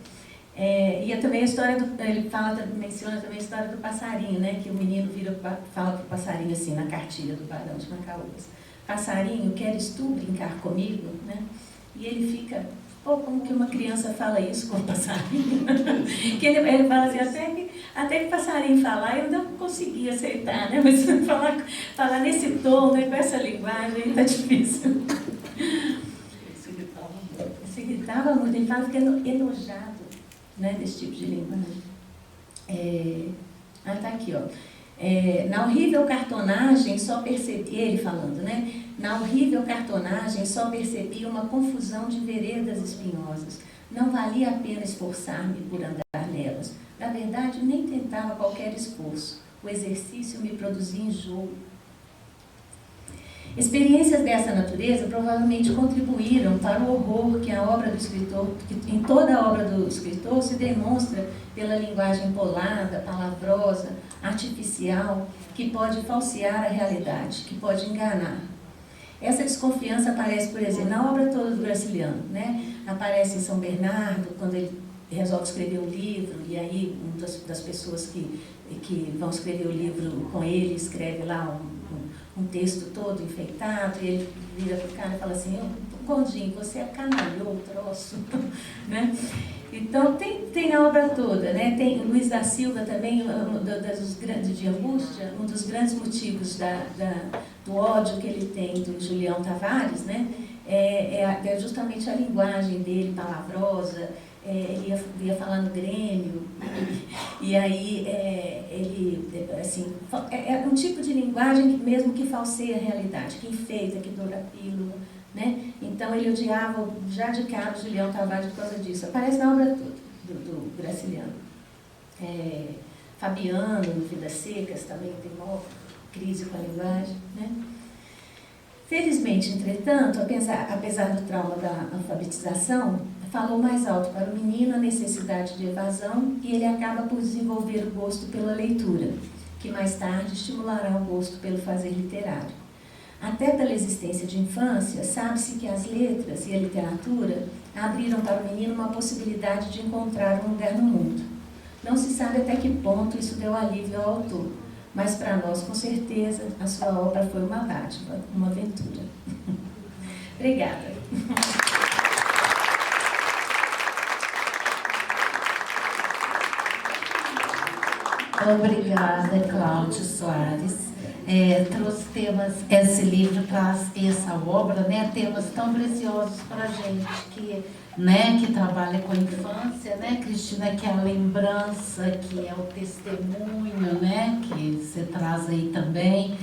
E também a história ele menciona também a história do passarinho, né? Que o menino fala para o passarinho assim, na cartilha do Barão de Macaúbas: passarinho, queres tu brincar comigo? Né? E ele fica, como que uma criança fala isso com o passarinho? Que ele fala assim, até que o passarinho falar, eu não consegui aceitar, né? Mas falar nesse tom, né? Com essa linguagem, tá difícil. Se gritava muito, ele fala ficando enojado, né, desse tipo de linguagem. Tá aqui, ó. Na horrível cartonagem só percebi, ele falando, né? Na horrível cartonagem só percebi uma confusão de veredas espinhosas. Não valia a pena esforçar-me por andar nelas. Na verdade, nem tentava qualquer esforço. O exercício me produzia enjoo. Experiências dessa natureza provavelmente contribuíram para o horror que a obra do escritor, que em toda a obra do escritor se demonstra pela linguagem empolada, palavrosa, artificial, que pode falsear a realidade, que pode enganar. Essa desconfiança aparece, por exemplo, na obra toda do Graciliano, né? Aparece em São Bernardo, quando ele resolve escrever um livro, e aí uma das pessoas que vão escrever o livro com ele escreve lá um texto todo enfeitado, e ele vira para o cara e fala assim: Gondim, você acanalhou o troço, né? Então, tem na obra toda, né? Tem Luiz da Silva também, de Angústia, um dos grandes motivos do ódio que ele tem do Julião Tavares, né? É justamente a linguagem dele, palavrosa. Ele ia falar no Grêmio, e aí assim, é um tipo de linguagem mesmo que falseia a realidade, que enfeita, que doura a pílula, né? Então ele odiava já de cara o Julião Tavares por causa disso. Aparece na obra toda do Graciliano. Fabiano, no Vidas Secas, também tem uma crise com a linguagem, né? Felizmente, entretanto, apesar do trauma da alfabetização, falou mais alto para o menino a necessidade de evasão, e ele acaba por desenvolver o gosto pela leitura, que mais tarde estimulará o gosto pelo fazer literário. Até pela existência de infância, sabe-se que as letras e a literatura abriram para o menino uma possibilidade de encontrar um lugar no mundo. Não se sabe até que ponto isso deu alívio ao autor, mas para nós, com certeza, a sua obra foi uma dádiva, uma aventura. Obrigada. Obrigada, Cláudia Soares. Trouxe esse livro, essa obra, né, temas tão preciosos para a gente, que né, que trabalha com a infância, né, Cristina, que é a lembrança, que é o testemunho, né, que você traz aí também,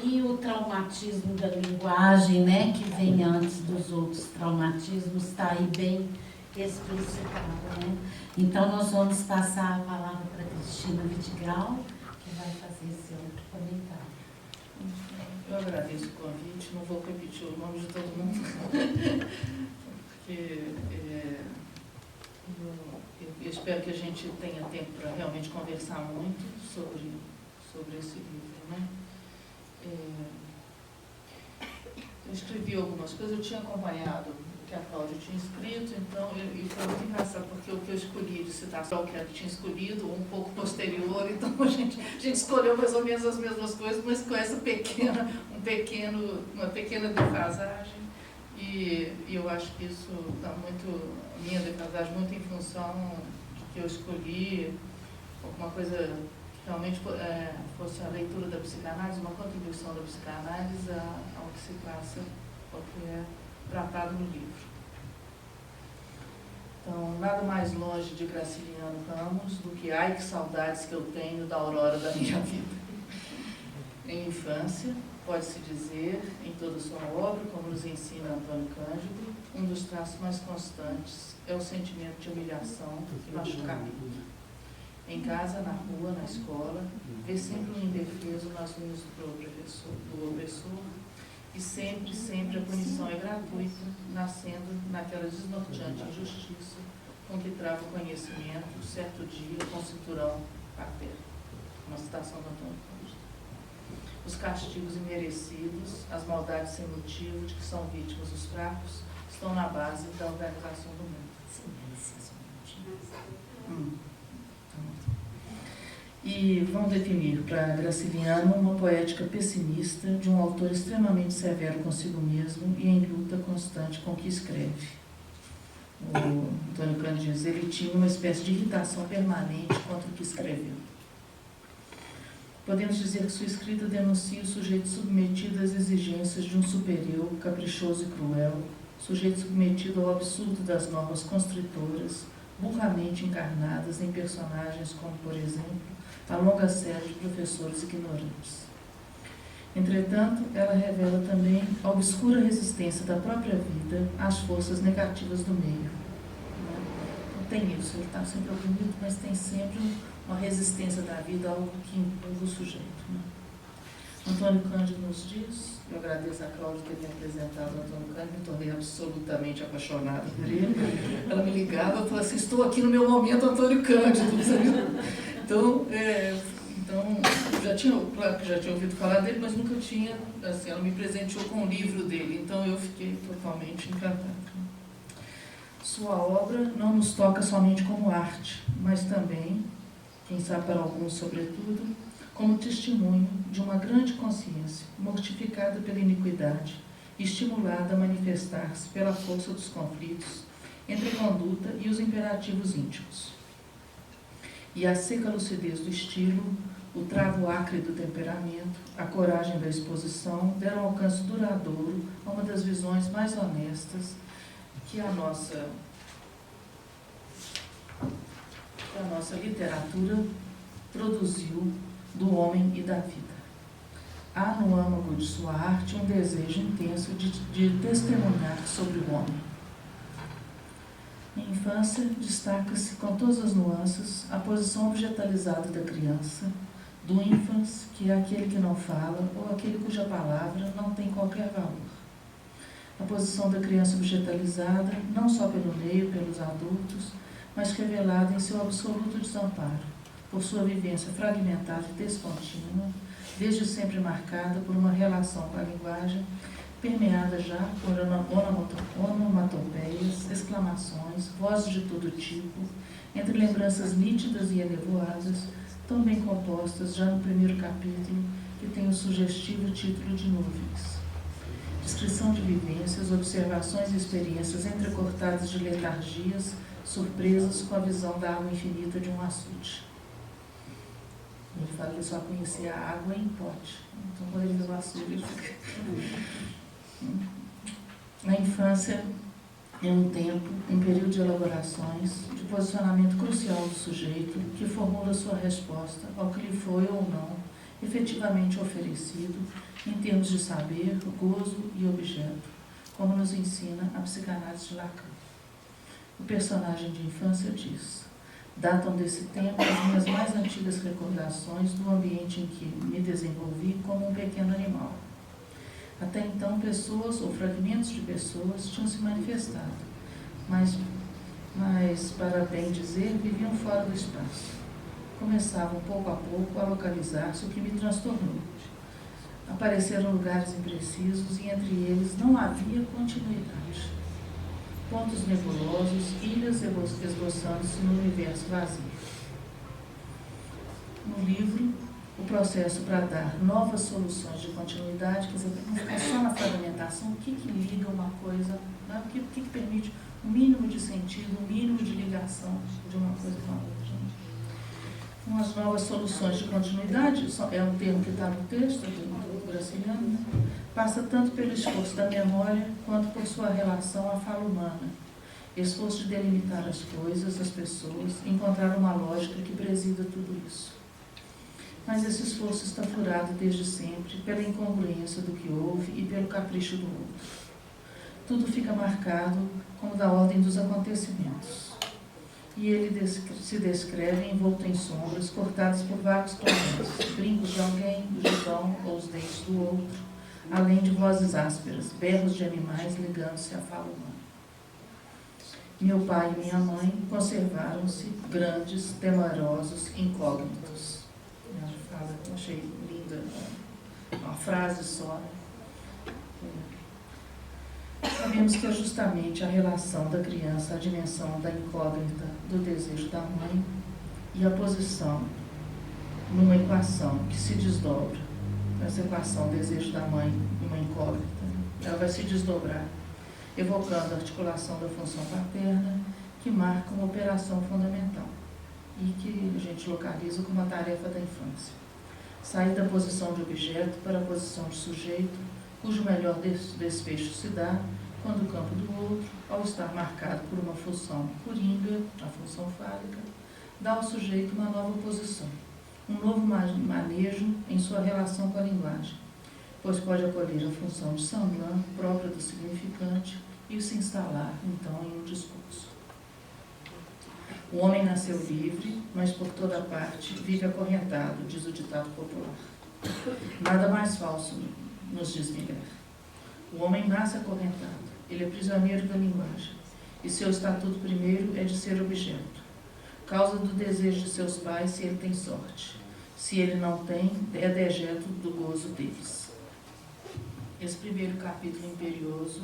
e o traumatismo da linguagem, né, que vem antes dos outros traumatismos, está aí bem explicitado, né. Então, nós vamos passar a palavra para Cristina Vidigal, que vai fazer seu comentário. Eu agradeço o convite, não vou repetir o nome de todo mundo, porque eu espero que a gente tenha tempo para realmente conversar muito sobre esse livro, né? Eu escrevi algumas coisas, eu tinha acompanhado o que a Cláudia tinha escrito, então, e foi muito engraçado, porque o que eu escolhi de citação, o que ela tinha escolhido, um pouco posterior, então a gente escolheu mais ou menos as mesmas coisas, mas com essa uma pequena defasagem, e eu acho que isso está muito, a minha defasagem, muito em função de que eu escolhi alguma coisa que realmente fosse a leitura da psicanálise, uma contribuição da psicanálise ao que se passa, ao que é tratado no livro. Então, nada mais longe de Graciliano Ramos do que "Ai, que saudades que eu tenho da aurora da minha vida". Em infância, pode-se dizer, em toda a sua obra, como nos ensina Antônio Cândido, um dos traços mais constantes é o sentimento de humilhação e machucamento. Em casa, na rua, na escola, vê sempre um indefeso nas unhas do opressor, e sempre a punição é gratuita, nascendo naquela desnorteante injustiça com que trava o conhecimento, certo dia, com cinturão papel. Uma citação do Antônio Cândido. Os castigos imerecidos, as maldades sem motivo de que são vítimas os fracos, estão na base da organização do mundo. E vão definir para Graciliano uma poética pessimista de um autor extremamente severo consigo mesmo e em luta constante com o que escreve. O Antônio Cândido diz: ele tinha uma espécie de irritação permanente contra o que escreveu. Podemos dizer que sua escrita denuncia o sujeito submetido às exigências de um superior caprichoso e cruel, sujeito submetido ao absurdo das normas constritoras, burramente encarnadas em personagens como, por exemplo, a longa série de professores ignorantes. Entretanto, ela revela também a obscura resistência da própria vida às forças negativas do meio. Não tem isso, ele está sempre oprimido, mas tem sempre uma resistência da vida, algo que empurra o sujeito. Antônio Cândido nos diz, eu agradeço a Cláudia ter me apresentado o Antônio Cândido, me tornei absolutamente apaixonada por ele. Ela me ligava e falava assim: estou aqui no meu momento, Antônio Cândido. Então, claro que já tinha ouvido falar dele, mas nunca tinha, assim, ela me presenteou com o livro dele, então eu fiquei totalmente encantada. Sua obra não nos toca somente como arte, mas também, quem sabe para alguns sobretudo, como testemunho de uma grande consciência, mortificada pela iniquidade, estimulada a manifestar-se pela força dos conflitos entre a conduta e os imperativos íntimos. E a seca lucidez do estilo, o travo acre do temperamento, a coragem da exposição deram alcance duradouro a uma das visões mais honestas que a nossa literatura produziu do homem e da vida. Há no âmago de sua arte um desejo intenso de testemunhar sobre o homem. Em infância, destaca-se com todas as nuances a posição objetalizada da criança, do ínfans, que é aquele que não fala, ou aquele cuja palavra não tem qualquer valor. A posição da criança objetalizada, não só pelo meio, pelos adultos, mas revelada em seu absoluto desamparo, por sua vivência fragmentada e descontínua, desde sempre marcada por uma relação com a linguagem, permeada já por onomatopeias, exclamações, vozes de todo tipo, entre lembranças nítidas e enevoadas, tão bem compostas já no primeiro capítulo, que tem o sugestivo título de Nuvens. Descrição de vivências, observações e experiências entrecortadas de letargias, surpresas com a visão da água infinita de um açude. Ele fala que só conhecia a água em pote. Então, quando ele viu o açude, ele fica... Na infância, É um tempo, um período de elaborações, de posicionamento crucial do sujeito, que formula sua resposta ao que lhe foi ou não efetivamente oferecido em termos de saber, gozo e objeto, como nos ensina a psicanálise de Lacan. O personagem de infância diz: datam desse tempo as minhas mais antigas recordações do ambiente em que me desenvolvi como um pequeno animal. Até então, pessoas ou fragmentos de pessoas tinham se manifestado, mas para bem dizer, viviam fora do espaço. Começavam, pouco a pouco, a localizar-se, o que me transtornou. Apareceram lugares imprecisos e entre eles não havia continuidade. Pontos nebulosos, ilhas esboçando-se no universo vazio. No livro, o processo para dar novas soluções de continuidade, quer dizer, não ficar só na fragmentação, o que liga uma coisa, né? O que permite um mínimo de sentido, um mínimo de ligação de uma coisa com a outra. Umas novas soluções de continuidade, é um termo que está no texto do Graciliano, né? Passa tanto pelo esforço da memória quanto por sua relação à fala humana. Esforço de delimitar as coisas, as pessoas, encontrar uma lógica que presida tudo isso. Mas esse esforço está furado desde sempre pela incongruência do que houve e pelo capricho do outro. Tudo fica marcado como da ordem dos acontecimentos. E ele se descreve envolto em sombras, cortadas por vagos clarões, brincos de alguém, o gibão ou os dentes do outro, além de vozes ásperas, berros de animais ligando-se à fala humana. Meu pai e minha mãe conservaram-se grandes, temerosos, incógnitos. Ela fala, eu achei linda, uma frase só. Sabemos que é justamente a relação da criança, a dimensão da incógnita do desejo da mãe e a posição numa equação que se desdobra. Essa equação, desejo da mãe e uma incógnita, ela vai se desdobrar, evocando a articulação da função paterna, que marca uma operação fundamental e que a gente localiza como a tarefa da infância. Sair da posição de objeto para a posição de sujeito, cujo melhor desfecho se dá quando o campo do outro, ao estar marcado por uma função coringa, a função fálica, dá ao sujeito uma nova posição, um novo manejo em sua relação com a linguagem, pois pode acolher a função de Saint-Blanc, própria do significante, e se instalar, então, em um discurso. O homem nasceu livre, mas por toda parte vive acorrentado, diz o ditado popular. Nada mais falso, nos diz Miguel. O homem nasce acorrentado, ele é prisioneiro da linguagem, e seu estatuto primeiro é de ser objeto. Causa do desejo de seus pais se ele tem sorte. Se ele não tem, é dejeto do gozo deles. Esse primeiro capítulo imperioso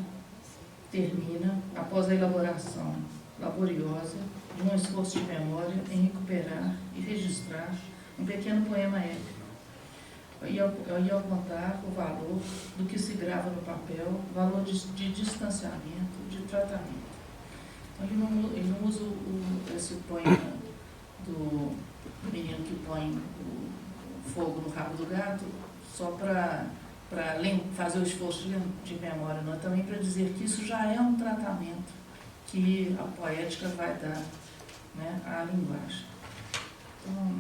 termina após a elaboração laboriosa de um esforço de memória em recuperar e registrar um pequeno poema épico. E ao contar o valor do que se grava no papel, valor de distanciamento, de tratamento. Então, ele não usa esse poema do menino que põe o fogo no rabo do gato só para fazer o esforço de memória, não, também para dizer que isso já é um tratamento que a poética vai dar, né, à linguagem. Então,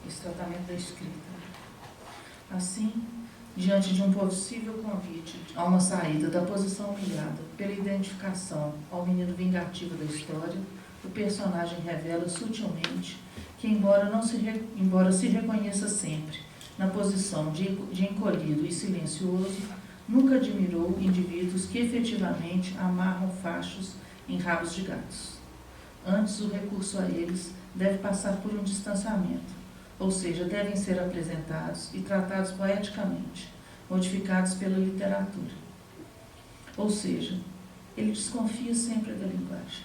esse tratamento da escrita. Assim, diante de um possível convite a uma saída da posição humilhada pela identificação ao menino vingativo da história, o personagem revela sutilmente que, embora se reconheça sempre na posição de encolhido e silencioso, nunca admirou indivíduos que efetivamente amarram fachos em rabos de gatos. Antes, o recurso a eles deve passar por um distanciamento, ou seja, devem ser apresentados e tratados poeticamente, modificados pela literatura. Ou seja, ele desconfia sempre da linguagem,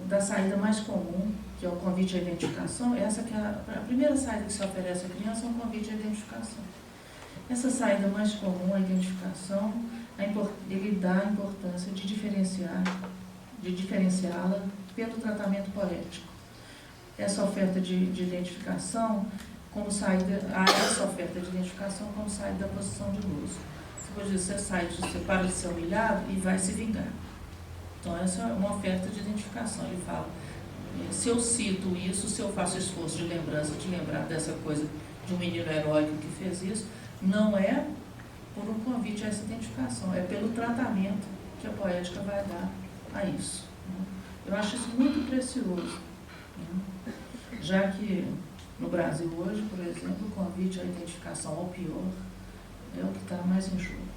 da saída mais comum, que é o convite à identificação. Essa que é a primeira saída que se oferece à criança, é um convite à identificação. Essa saída mais comum, a identificação, ele dá a importância de diferenciá-la pelo tratamento poético. Essa oferta de identificação como saída da posição de gozo. Depois disso, você para de ser humilhado e vai se vingar. Então, essa é uma oferta de identificação. Ele fala, se eu cito isso, se eu faço esforço de lembrança, de lembrar dessa coisa de um menino heróico que fez isso, não é por um convite a essa identificação, é pelo tratamento que a poética vai dar a isso. Eu acho isso muito precioso, já que no Brasil hoje, por exemplo, o convite à identificação ao pior é o que está mais em jogo.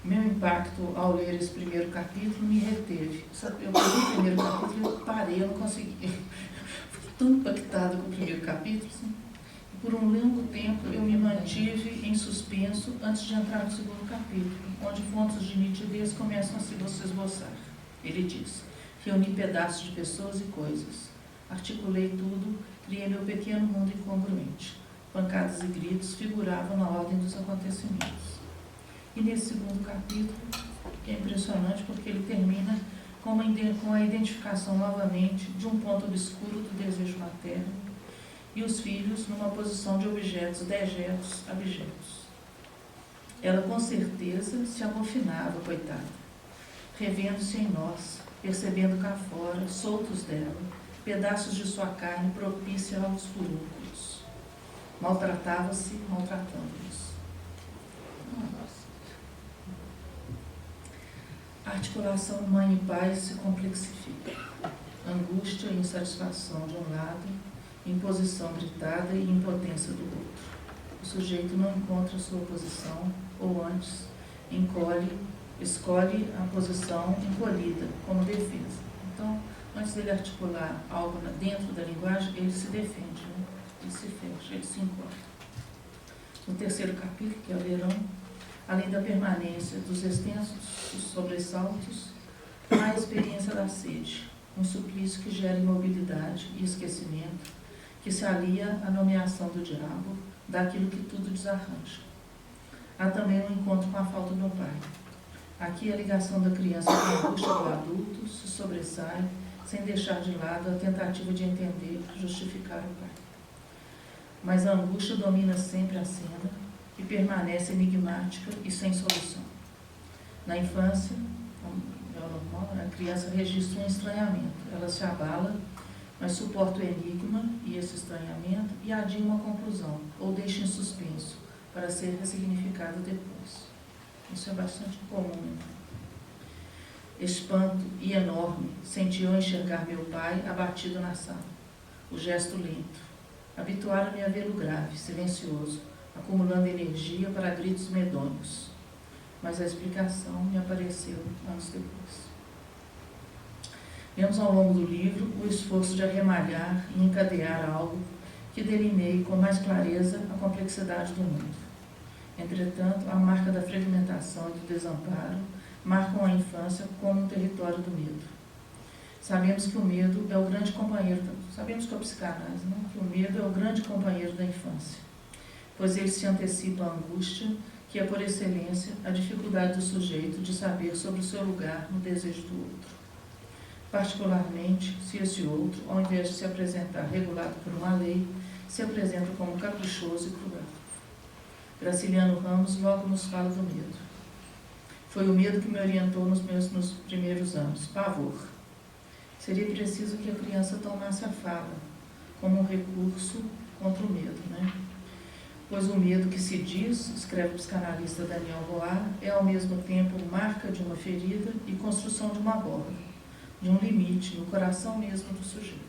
Meu impacto ao ler esse primeiro capítulo me reteve. Eu li o primeiro capítulo e eu parei, eu não consegui. Fiquei tão impactada com o primeiro capítulo, assim. E por um longo tempo eu me mantive em suspenso antes de entrar no segundo capítulo, onde pontos de nitidez começam a se esboçar. Ele diz, reuni pedaços de pessoas e coisas, articulei tudo, criei meu pequeno mundo incongruente. Pancadas e gritos figuravam na ordem dos acontecimentos. E nesse segundo capítulo, que é impressionante porque ele termina com a identificação novamente de um ponto obscuro do desejo materno e os filhos numa posição de objetos dejetos, abjetos. Ela com certeza se amofinava, coitada, revendo-se em nós, percebendo cá fora, soltos dela, pedaços de sua carne propícia aos furúnculos. Maltratava-se, maltratando-nos. A articulação mãe e pai se complexifica. Angústia e insatisfação de um lado, imposição gritada e impotência do outro. O sujeito não encontra sua posição, ou antes, escolhe a posição encolhida como defesa. Então, antes dele articular algo dentro da linguagem, ele se defende, né? Ele se fecha, ele se encolhe. No terceiro capítulo, que é o verão, além da permanência dos extensos sobressaltos, há a experiência da sede, um suplício que gera imobilidade e esquecimento, que se alia à nomeação do diabo, daquilo que tudo desarranja. Há também um encontro com a falta do pai. Aqui a ligação da criança com a angústia do adulto se sobressai, sem deixar de lado a tentativa de entender, justificar o pai. Mas a angústia domina sempre a cena e permanece enigmática e sem solução. Na infância, é o normal, a criança registra um estranhamento. Ela se abala, mas suporta o enigma e esse estranhamento e adia uma conclusão, ou deixa em suspenso, para ser ressignificado depois. Isso é bastante comum. Espanto e enorme senti eu enxergar meu pai abatido na sala. O gesto lento. Habituara-me a vê-lo grave, silencioso, acumulando energia para gritos medonhos. Mas a explicação me apareceu anos depois. Vemos ao longo do livro o esforço de arremalhar e encadear algo que delineie com mais clareza a complexidade do mundo. Entretanto, a marca da fragmentação e do desamparo marcam a infância como um território do medo. Sabemos que o medo é o grande companheiro, sabemos que a psicanálise, né? Que o medo é o grande companheiro da infância, pois ele se antecipa à angústia, que é por excelência a dificuldade do sujeito de saber sobre o seu lugar no desejo do outro. Particularmente, se esse outro, ao invés de se apresentar regulado por uma lei, se apresenta como caprichoso e cruel. Graciliano Ramos logo nos fala do medo. Foi o medo que me orientou nos primeiros anos. Pavor. Seria preciso que a criança tomasse a fala como um recurso contra o medo, né? Pois o medo que se diz, escreve o psicanalista Daniel Roar, é ao mesmo tempo marca de uma ferida e construção de uma borda, de um limite no coração mesmo do sujeito.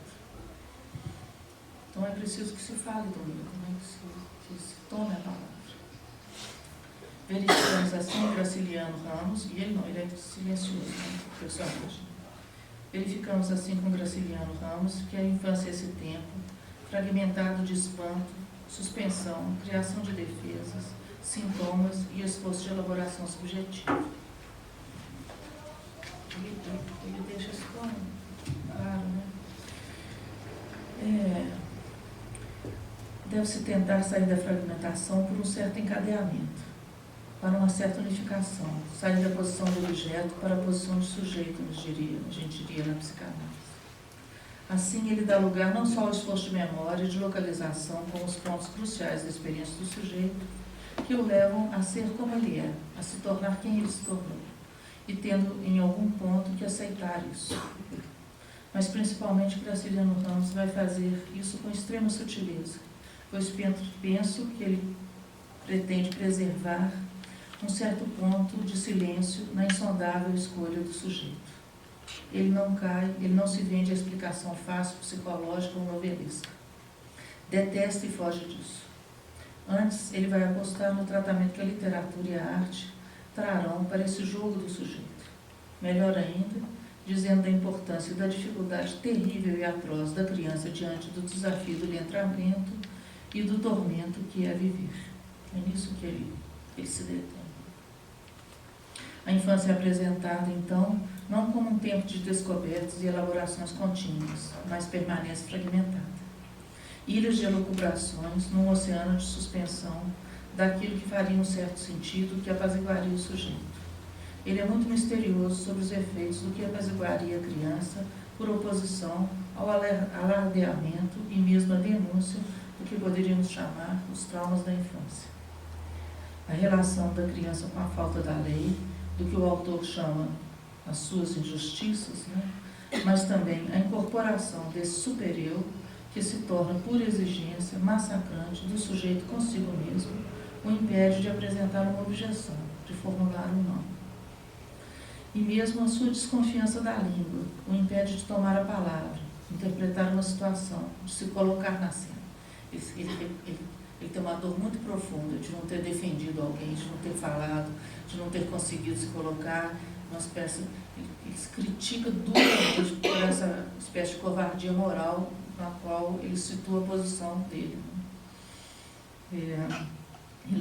Então é preciso que se fale do medo, né? Que se tome a palavra. Verificamos assim Graciliano Ramos, e ele é silencioso, né, personagem. Verificamos assim com Graciliano Ramos que a infância é esse tempo, fragmentado de espanto, suspensão, criação de defesas, sintomas e esforço de elaboração subjetiva. Ele deixa isso tão claro, né? Deve-se tentar sair da fragmentação por um certo encadeamento, para uma certa unificação, sair da posição do objeto para a posição de sujeito, a gente diria na psicanálise. Assim, ele dá lugar não só ao esforço de memória e de localização como os pontos cruciais da experiência do sujeito, que o levam a ser como ele é, a se tornar quem ele se tornou, e tendo em algum ponto que aceitar isso. Mas principalmente Graciliano Ramos vai fazer isso com extrema sutileza, pois penso que ele pretende preservar um certo ponto de silêncio na insondável escolha do sujeito. Ele não cai, ele não se vende a explicação fácil, psicológica ou novelesca. Detesta e foge disso. Antes, ele vai apostar no tratamento que a literatura e a arte trarão para esse jogo do sujeito. Melhor ainda, dizendo da importância e da dificuldade terrível e atroz da criança diante do desafio do letramento e do tormento que é viver. É nisso que ele se detém. A infância é apresentada, então, não como um tempo de descobertas e elaborações contínuas, mas permanece fragmentada. Ilhas de elucubrações num oceano de suspensão daquilo que faria um certo sentido, que apaziguaria o sujeito. Ele é muito misterioso sobre os efeitos do que apaziguaria a criança por oposição ao alardeamento e mesmo à denúncia do que poderíamos chamar os traumas da infância. A relação da criança com a falta da lei, do que o autor chama as suas injustiças, mas também a incorporação desse super-eu que se torna, por exigência, massacrante do sujeito consigo mesmo, o impede de apresentar uma objeção, de formular um não. E mesmo a sua desconfiança da língua o impede de tomar a palavra, interpretar uma situação, de se colocar na cena. Ele tem uma dor muito profunda de não ter defendido alguém, de não ter falado, de não ter conseguido se colocar, uma espécie, ele se critica duramente por essa espécie de covardia moral na qual ele situa a posição dele. Ele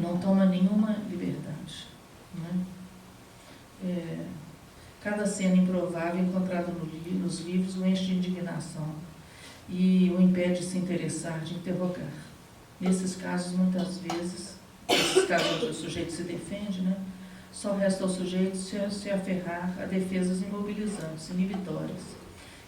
não toma nenhuma liberdade. Cada cena improvável encontrada nos livros o enche de indignação e o impede de se interessar, de interrogar. Nesses casos, muitas vezes, nesses casos onde o sujeito se defende, só resta ao sujeito se aferrar a defesas imobilizantes, inibitórias,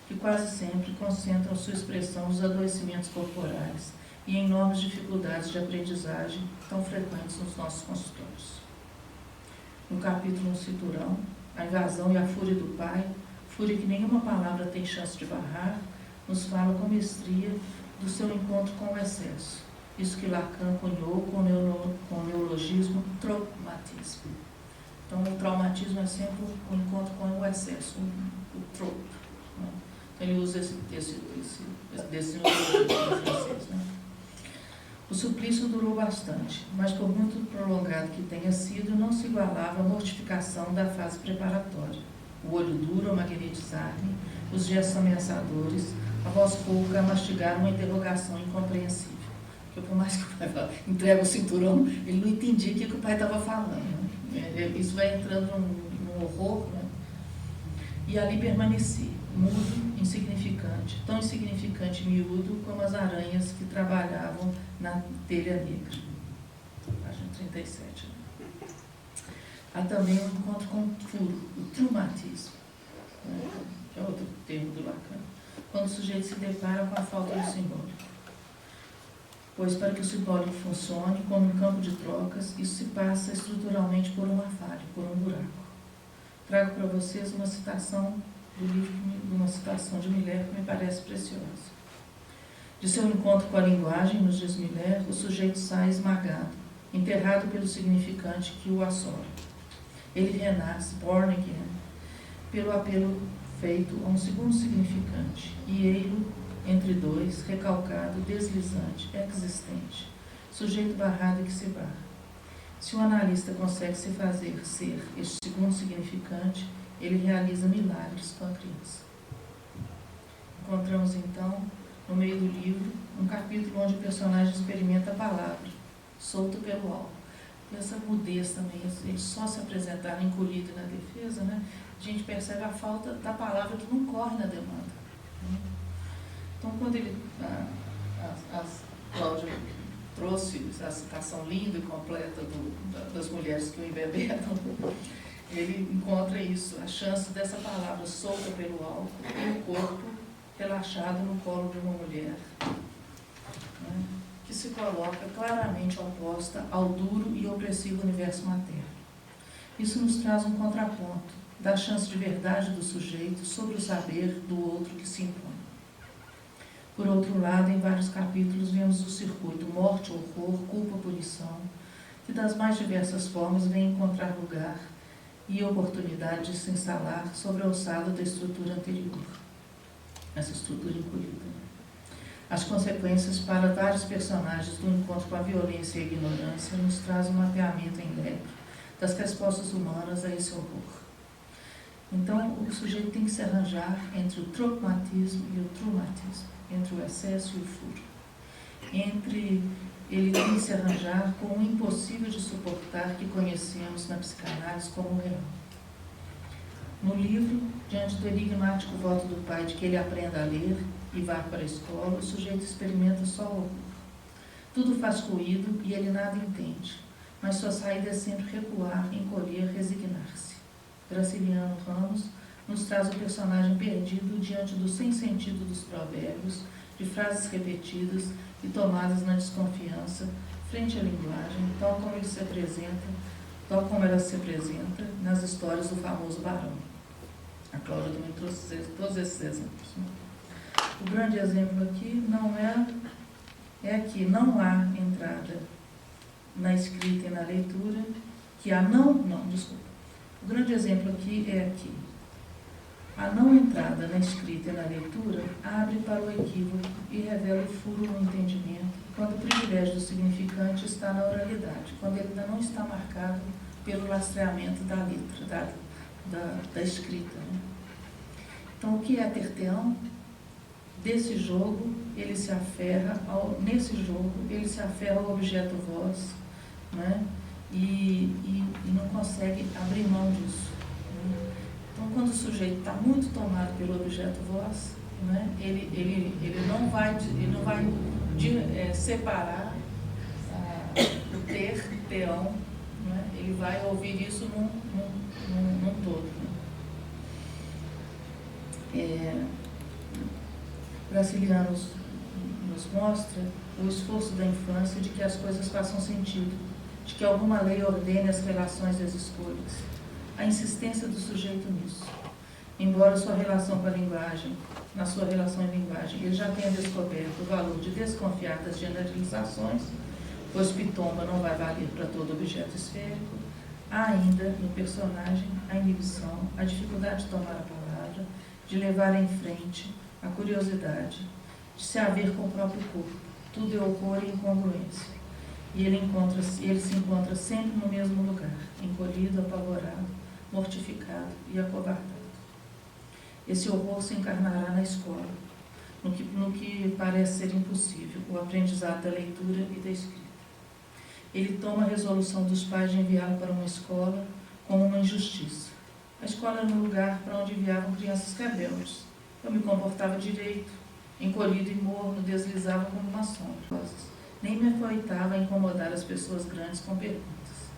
que quase sempre concentram sua expressão nos adoecimentos corporais e em enormes dificuldades de aprendizagem tão frequentes nos nossos consultórios. No capítulo Um Cinturão, a invasão e a fúria do pai, fúria que nenhuma palavra tem chance de barrar, nos fala com mestria do seu encontro com o excesso, isso que Lacan cunhou com o neologismo traumatismo. Então, o traumatismo é sempre o encontro com o excesso, o trop. Então, ele usa esse neologismo francês. O suplício durou bastante, mas por muito prolongado que tenha sido, não se igualava a mortificação da fase preparatória. O olho duro a magnetizar-me, os gestos ameaçadores, a voz rouca a mastigar uma interrogação incompreensível. Porque por mais que o pai entrega o cinturão, ele não entendia o que o pai estava falando. Isso vai entrando num horror. E ali permaneci, mudo, insignificante, tão insignificante e miúdo como as aranhas que trabalhavam na telha negra. Página 37. Há também um encontro com o furo, o traumatismo, que é outro termo do Lacan, quando o sujeito se depara com a falta do simbólico. Pois para que o simbólico funcione como um campo de trocas, isso se passa estruturalmente por uma falha, por um buraco. Trago para vocês uma citação do livro, uma citação de Miller que me parece preciosa. De seu encontro com a linguagem, nos diz Miller, o sujeito sai esmagado, enterrado pelo significante que o assola. Ele renasce, born again, pelo apelo feito a um segundo significante, e ele, entre dois, recalcado, deslizante, existente, sujeito barrado que se barra. Se o analista consegue se fazer ser este segundo significante, ele realiza milagres com a criança. Encontramos, então, no meio do livro, um capítulo onde o personagem experimenta a palavra, solto pelo alto. E essa mudez também, ele só se apresentar encolhido na defesa, a gente percebe a falta da palavra que não corre na demanda. Então, quando a Cláudia trouxe a citação linda e completa das mulheres que o embeberam, ele encontra isso, a chance dessa palavra solta pelo álcool e o corpo relaxado no colo de uma mulher. que se coloca claramente oposta ao duro e opressivo universo materno. Isso nos traz um contraponto da chance de verdade do sujeito sobre o saber do outro que se impõe. Por outro lado, em vários capítulos, vemos o circuito morte, horror, culpa, punição, que das mais diversas formas vem encontrar lugar e oportunidade de se instalar sobre a alçada da estrutura anterior, essa estrutura encolhida. As consequências para vários personagens do encontro com a violência e a ignorância nos traz um mapeamento em leque das respostas humanas a esse horror. Então, o sujeito tem que se arranjar entre o traumatismo e o traumatismo, entre o excesso e o furo. Ele tem que se arranjar com o impossível de suportar que conhecemos na psicanálise como real. No livro, diante do enigmático voto do pai de que ele aprenda a ler e vá para a escola, o sujeito experimenta só o horror. Tudo faz ruído e ele nada entende, mas sua saída é sempre recuar, encolher, resignar-se. Graciliano Ramos nos traz o personagem perdido diante do sem-sentido dos provérbios, de frases repetidas e tomadas na desconfiança, frente à linguagem, tal como ela se apresenta nas histórias do famoso barão. A Cláudia também trouxe todos esses exemplos. O grande exemplo aqui não há entrada na escrita e na leitura, O grande exemplo aqui é aqui. A não entrada na escrita e na leitura abre para o equívoco e revela o furo no entendimento, quando o privilégio do significante está na oralidade, quando ele ainda não está marcado pelo lastreamento da letra, da escrita. Né? Então, o que é Terteão? Desse jogo, ele se aferra ao objeto voz, né? e não consegue abrir mão disso. Né? Então, quando o sujeito está muito tomado pelo objeto voz, né? ele não vai separar o ter, peão, né? Ele vai ouvir isso num todo. Né? Graciliano nos mostra o esforço da infância de que as coisas façam sentido, de que alguma lei ordene as relações das escolhas, a insistência do sujeito nisso. Embora sua relação com a linguagem, na sua relação em linguagem, ele já tenha descoberto o valor de desconfiar das generalizações, pois pitomba não vai valer para todo objeto esférico, há ainda no personagem a inibição, a dificuldade de tomar a palavra, de levar em frente a curiosidade, de se haver com o próprio corpo. Tudo é horror e incongruência. E ele se encontra sempre no mesmo lugar, encolhido, apavorado, mortificado e acovardado. Esse horror se encarnará na escola, no que parece ser impossível, o aprendizado da leitura e da escrita. Ele toma a resolução dos pais de enviá-lo para uma escola como uma injustiça. A escola era um lugar para onde enviavam crianças rebeldes. Eu me comportava direito, encolhido e morno, deslizava como uma sombra. Nem me afoitava a incomodar as pessoas grandes com perguntas.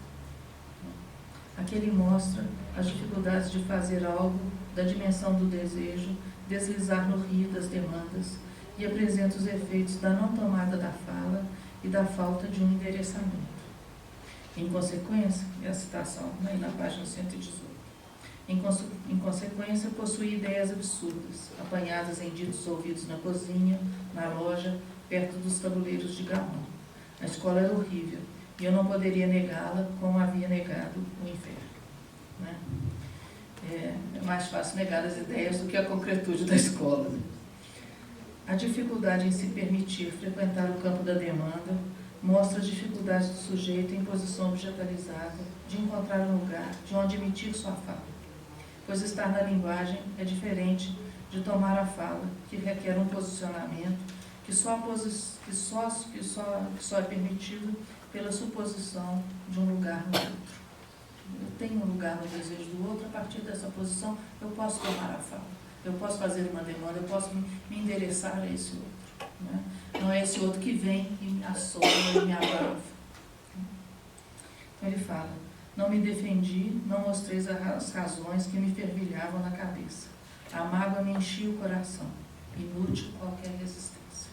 Aqui ele mostra as dificuldades de fazer algo da dimensão do desejo, deslizar no rio das demandas, e apresenta os efeitos da não tomada da fala e da falta de um endereçamento. Em consequência, é a citação aí na página 118. Em consequência, possui ideias absurdas, apanhadas em ditos ouvidos na cozinha, na loja, perto dos tabuleiros de gamão. A escola era horrível, e eu não poderia negá-la como havia negado o inferno. Né? É mais fácil negar as ideias do que a concretude da escola. A dificuldade em se permitir frequentar o campo da demanda mostra as dificuldades do sujeito em posição objetalizada de encontrar um lugar de onde emitir sua fala. Pois estar na linguagem é diferente de tomar a fala, que requer um posicionamento que só é permitido pela suposição de um lugar no outro. Eu tenho um lugar no desejo do outro, a partir dessa posição eu posso tomar a fala, eu posso fazer uma demanda, eu posso me endereçar a esse outro. Né? Não é esse outro que vem e me assola e me abafa. Então ele fala: não me defendi, não mostrei as razões que me fervilhavam na cabeça. A mágoa me enchia o coração. Inútil qualquer resistência.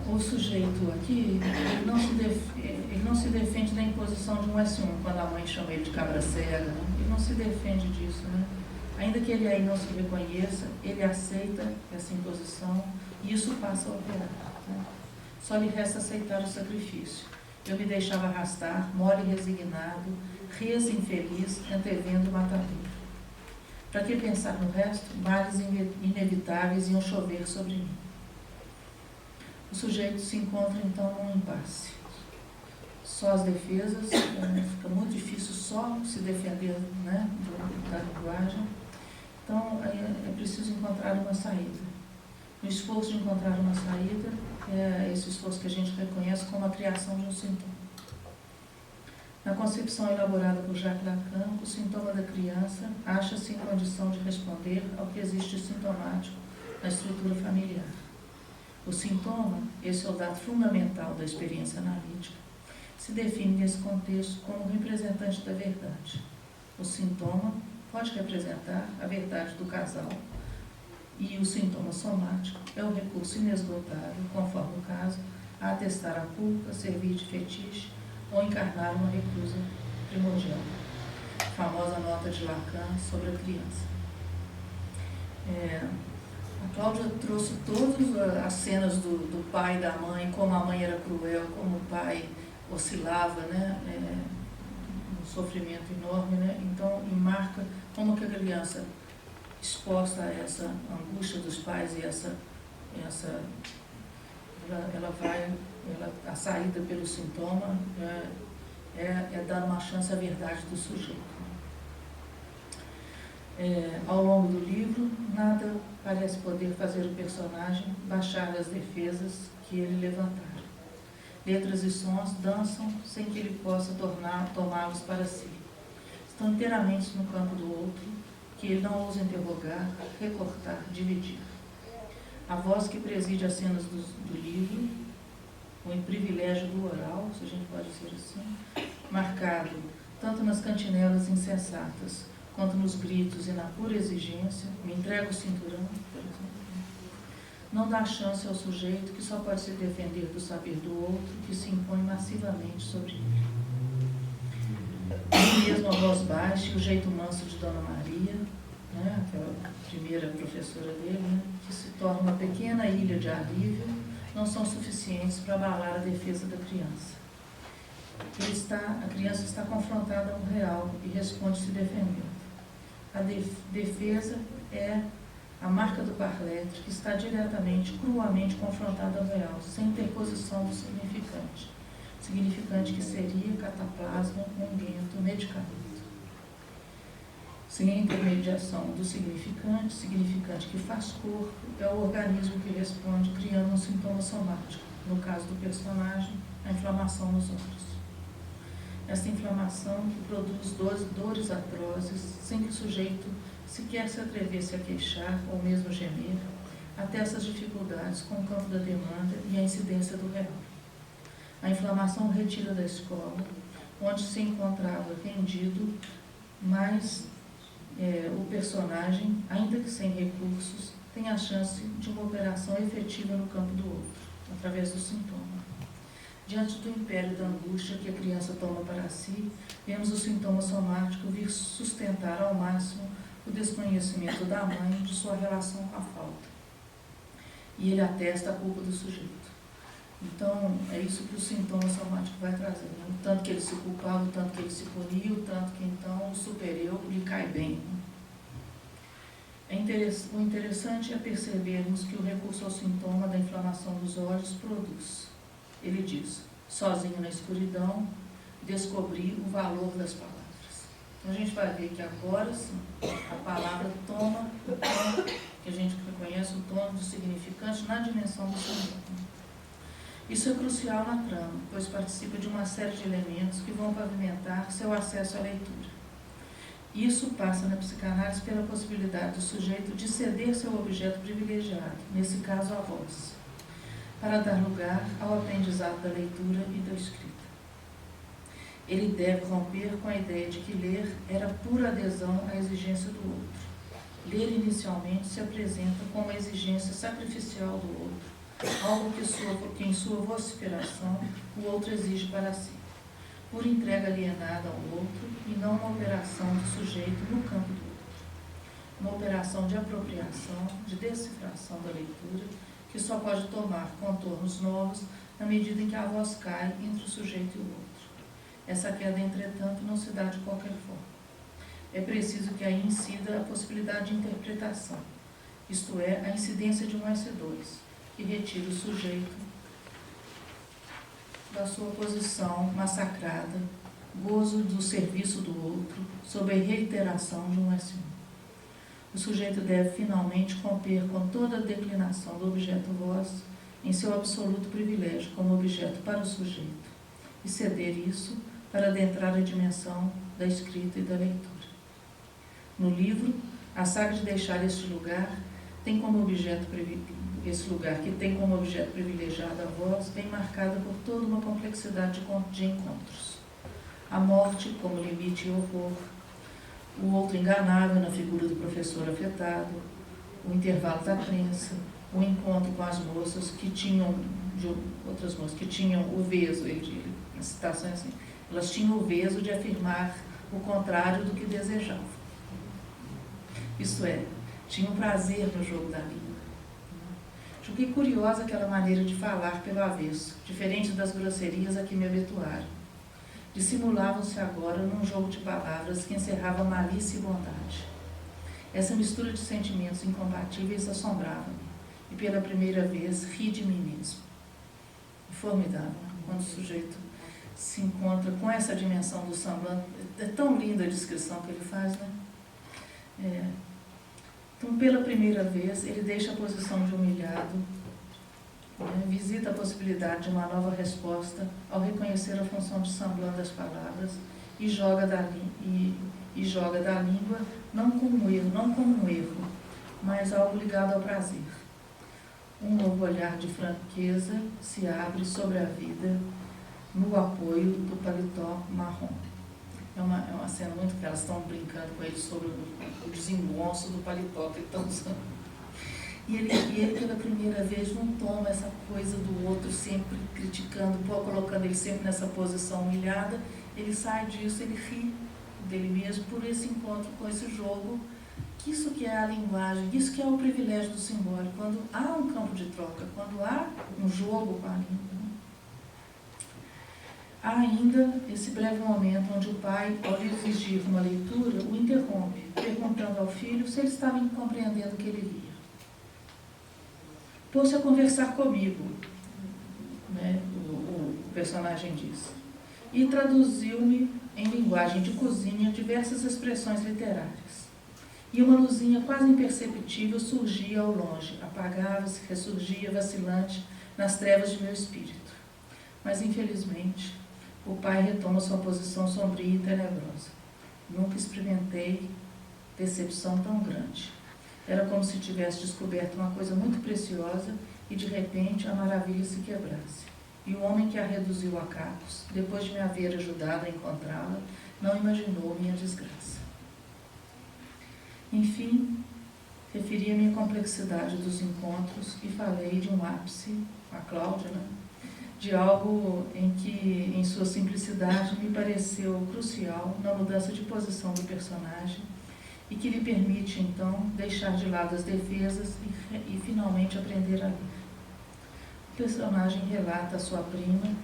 o sujeito aqui, ele não se defende da imposição de um S1, quando a mãe chama ele de cabra cega, né? Ele não se defende disso, né? Ainda que ele aí não se reconheça, ele aceita essa imposição e isso passa a operar, né? Só lhe resta aceitar o sacrifício. Eu me deixava arrastar, mole e resignado, res infeliz, antevendo o matadouro. Para que pensar no resto? Males inevitáveis iam chover sobre mim. O sujeito se encontra então num impasse. Só as defesas, fica muito difícil só se defender, né, da linguagem. Então é preciso encontrar uma saída. O esforço de encontrar uma saída é esse esforço que a gente reconhece como a criação de um sintoma. Na concepção elaborada por Jacques Lacan, o sintoma da criança acha-se em condição de responder ao que existe sintomático na estrutura familiar. O sintoma, esse é o dado fundamental da experiência analítica, se define nesse contexto como representante da verdade. O sintoma pode representar a verdade do casal e o sintoma somático é o recurso inesgotável, conforme o caso, a atestar a culpa, servir de fetiche ou encarnar uma recusa primordial. A famosa nota de Lacan sobre a criança. A Cláudia trouxe todas as cenas do pai e da mãe, como a mãe era cruel, como o pai oscilava, né, um sofrimento enorme, né? Então, marca como que a criança, exposta a essa angústia dos pais e a saída pelo sintoma é dar uma chance à verdade do sujeito. Ao longo do livro, nada parece poder fazer o personagem baixar as defesas que ele levantara. Letras e sons dançam sem que ele possa tomá-los para si. Estão inteiramente no campo do outro, que ele não ousa interrogar, recortar, dividir. A voz que preside as cenas do livro, o privilégio do oral, se a gente pode dizer assim, marcado tanto nas cantinelas insensatas, quanto nos gritos e na pura exigência, me entrega o cinturão, por exemplo, não dá chance ao sujeito que só pode se defender do saber do outro, que se impõe massivamente sobre ele. Ele mesmo a voz baixa e o jeito manso de Dona Maria, né, aquela primeira professora dele, né, que se torna uma pequena ilha de alívio, não são suficientes para abalar a defesa da criança. A criança está confrontada a um real e responde se defendendo. A defesa é a marca do parletre que está diretamente, cruamente confrontada ao real, sem interposição do significante. Significante que seria cataplasma, unguento, medicamento. Sem a intermediação do significante, significante que faz corpo, é o organismo que responde criando um sintoma somático, no caso do personagem, a inflamação nos olhos. Essa inflamação que produz dores atrozes, sem que o sujeito sequer se atrevesse a queixar ou mesmo gemer, até essas dificuldades com o campo da demanda e a incidência do real. A inflamação retira da escola, onde se encontrava rendido, mas o personagem, ainda que sem recursos, tem a chance de uma operação efetiva no campo do outro, através do sintoma. Diante do império da angústia que a criança toma para si, vemos o sintoma somático vir sustentar ao máximo o desconhecimento da mãe de sua relação com a falta. E ele atesta a culpa do sujeito. Então, é isso que o sintoma somático vai trazer, né? O tanto que ele se culpava, o tanto que ele se punia, o tanto que então o super-eu lhe cai bem. O interessante é percebermos que o recurso ao sintoma da inflamação dos olhos produz. Ele diz, sozinho na escuridão, descobri o valor das palavras. Então a gente vai ver que agora sim, a palavra toma o tom, que a gente reconhece o tom do significante na dimensão do sintoma. Isso é crucial na trama, pois participa de uma série de elementos que vão pavimentar seu acesso à leitura. Isso passa na psicanálise pela possibilidade do sujeito de ceder seu objeto privilegiado, nesse caso a voz, para dar lugar ao aprendizado da leitura e da escrita. Ele deve romper com a ideia de que ler era pura adesão à exigência do outro. Ler inicialmente se apresenta como a exigência sacrificial do outro, algo que em sua vociferação o outro exige para si, por entrega alienada ao outro e não uma operação do sujeito no campo do outro. Uma operação de apropriação, de decifração da leitura, que só pode tomar contornos novos na medida em que a voz cai entre o sujeito e o outro. Essa queda, entretanto, não se dá de qualquer forma. É preciso que aí incida a possibilidade de interpretação, isto é, a incidência de um S2, que retira o sujeito da sua posição massacrada, gozo do serviço do outro, sob a reiteração de um S1. O sujeito deve finalmente romper com toda a declinação do objeto voz em seu absoluto privilégio como objeto para o sujeito e ceder isso para adentrar a dimensão da escrita e da leitura. No livro, a saga de deixar este lugar tem como objeto esse lugar que tem como objeto privilegiado a voz, bem marcada por toda uma complexidade de encontros. A morte como limite e horror, o outro enganável na figura do professor afetado, o intervalo da crença, o encontro com as moças que tinham, outras moças que tinham o veso, a citação é assim, elas tinham o veso de afirmar o contrário do que desejavam. Isto é, tinham prazer no jogo da língua. Julguei curiosa aquela maneira de falar pelo avesso, diferente das grosserias a que me habituaram. Dissimulavam-se agora num jogo de palavras que encerrava malícia e bondade. Essa mistura de sentimentos incompatíveis assombrava-me, e pela primeira vez ri de mim mesmo. Formidável, quando o sujeito se encontra com essa dimensão do semblante. É tão linda a descrição que ele faz, né? Então, pela primeira vez, ele deixa a posição de humilhado, visita a possibilidade de uma nova resposta ao reconhecer a função de semblante das palavras e joga da língua não como um erro, mas algo ligado ao prazer. Um novo olhar de franqueza se abre sobre a vida no apoio do paletó marrom. É uma cena muito que elas estão brincando com ele sobre o desengonço do paletó que ele está usando. E ele, pela primeira vez, não toma essa coisa do outro sempre criticando, colocando ele sempre nessa posição humilhada. Ele sai disso, ele ri dele mesmo por esse encontro com esse jogo, que isso que é a linguagem, isso que é o privilégio do simbólico, quando há um campo de troca, quando há um jogo com a língua. Há ainda esse breve momento onde o pai, ao lhe exigir uma leitura, o interrompe, perguntando ao filho se ele estava compreendendo o que ele lia. Pôs-se a conversar comigo, né, o personagem diz, e traduziu-me em linguagem de cozinha diversas expressões literárias. E uma luzinha quase imperceptível surgia ao longe, apagava-se, ressurgia vacilante nas trevas de meu espírito. Mas, infelizmente, o pai retoma sua posição sombria e tenebrosa. Nunca experimentei decepção tão grande. Era como se tivesse descoberto uma coisa muito preciosa e, de repente, a maravilha se quebrasse. E o homem que a reduziu a cacos, depois de me haver ajudado a encontrá-la, não imaginou minha desgraça. Enfim, referi-me à complexidade dos encontros e falei de um ápice, a Cláudia, né? De algo em que, em sua simplicidade, me pareceu crucial na mudança de posição do personagem e que lhe permite, então, deixar de lado as defesas e finalmente aprender a ler. O personagem relata a sua prima,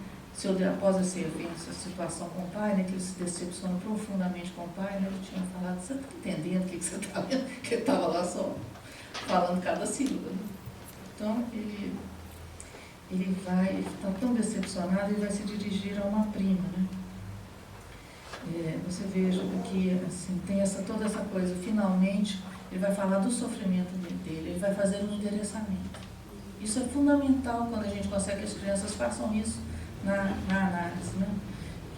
após esse evento, essa situação com o pai, né, que ele se decepciona profundamente com o pai, né, ele tinha falado, você está entendendo o que você está vendo? Que ele estava lá só falando cada sílaba. Né? Então, ele está tão decepcionado, ele vai se dirigir a uma prima, né? Você veja que assim, tem toda essa coisa, finalmente ele vai falar do sofrimento dele, ele vai fazer um endereçamento. Isso é fundamental quando a gente consegue que as crianças façam isso na análise, né?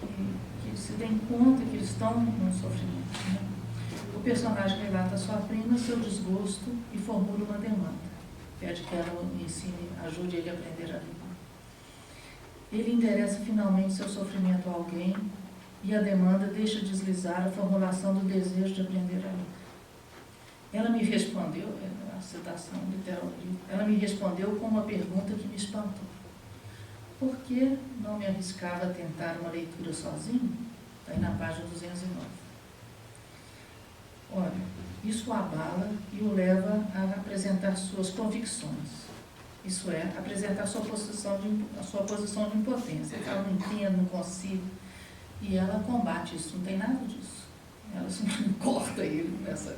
Que eles se deem conta que eles estão num sofrimento. Né? O personagem relata a sua prima, seu desgosto e formula uma demanda. Pede que ela ensine, ajude ele a aprender a língua. Ele endereça finalmente seu sofrimento a alguém e a demanda deixa deslizar a formulação do desejo de aprender a língua. Ela me respondeu, a a citação literal. Ela me respondeu com uma pergunta que me espantou. Por que não me arriscava a tentar uma leitura sozinho? Está aí na página 209. Olha, isso o abala e o leva a apresentar suas convicções. Isso é, apresentar a sua posição de impotência. Ela não entende, não consigo. E ela combate isso, não tem nada disso. Ela simplesmente corta ele nessa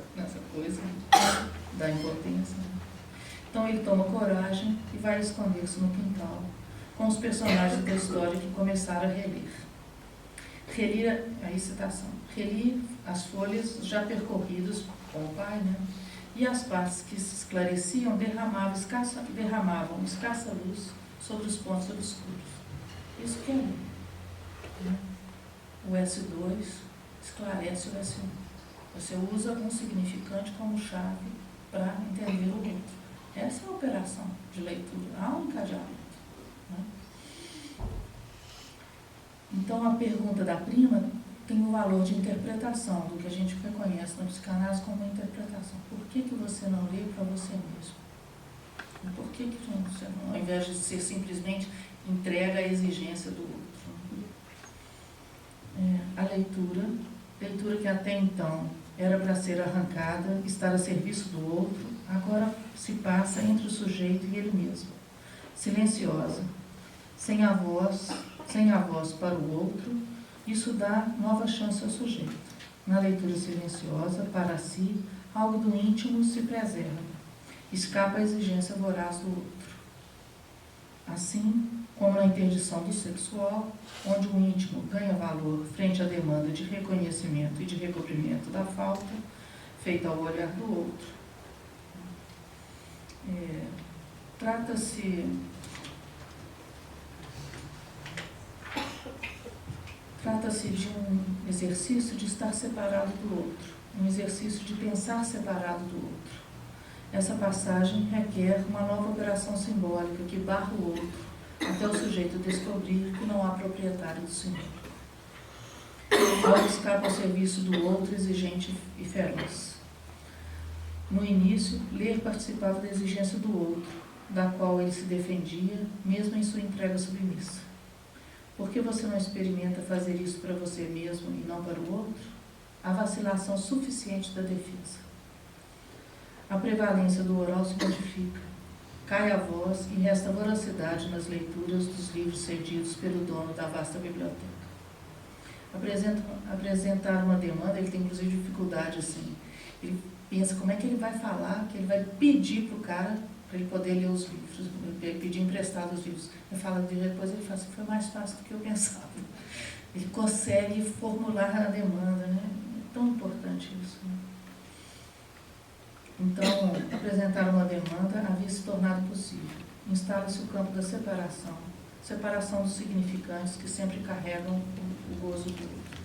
coisa da impotência. Então ele toma coragem e vai esconder-se no quintal com os personagens da história que começaram a reler. Relia, aí citação, relia as folhas já percorridas com o pai, né? E as partes que se esclareciam derramavam escassa luz sobre os pontos obscuros. Isso que é ler, né? O S2 esclarece o S1. Você usa um significante como chave para entender o outro. Essa é a operação de leitura, a única de aula. Então, a pergunta da prima tem um valor de interpretação, do que a gente reconhece na psicanálise como interpretação. Por que você não lê para você mesmo? E por que você não, ao invés de ser simplesmente entrega a exigência do outro? A leitura que até então era para ser arrancada, estar a serviço do outro, agora se passa entre o sujeito e ele mesmo. Silenciosa, sem a voz para o outro, isso dá nova chance ao sujeito. Na leitura silenciosa, para si, algo do íntimo se preserva, escapa à exigência voraz do outro. Assim como na interdição do sexual, onde o íntimo ganha valor frente à demanda de reconhecimento e de recobrimento da falta, feita ao olhar do outro. Trata-se de um exercício de estar separado do outro, um exercício de pensar separado do outro. Essa passagem requer uma nova operação simbólica que barra o outro, até o sujeito descobrir que não há proprietário do senhor. Logo escapa ao serviço do outro exigente e feroz. No início, ler participava da exigência do outro, da qual ele se defendia, mesmo em sua entrega submissa. Por que você não experimenta fazer isso para você mesmo e não para o outro? A vacilação suficiente da defesa. A prevalência do oral se modifica. Cai a voz e resta voracidade nas leituras dos livros cedidos pelo dono da vasta biblioteca. Apresentar uma demanda, ele tem inclusive dificuldade assim. Ele pensa como é que ele vai falar, que ele vai pedir para o cara para ele poder ler os livros, ele pedir emprestado os livros. Ele fala, depois ele fala assim, foi mais fácil do que eu pensava. Ele consegue formular a demanda, né? É tão importante isso, né? Então, apresentar uma demanda havia se tornado possível. Instala-se o campo da separação dos significantes que sempre carregam o gozo do outro.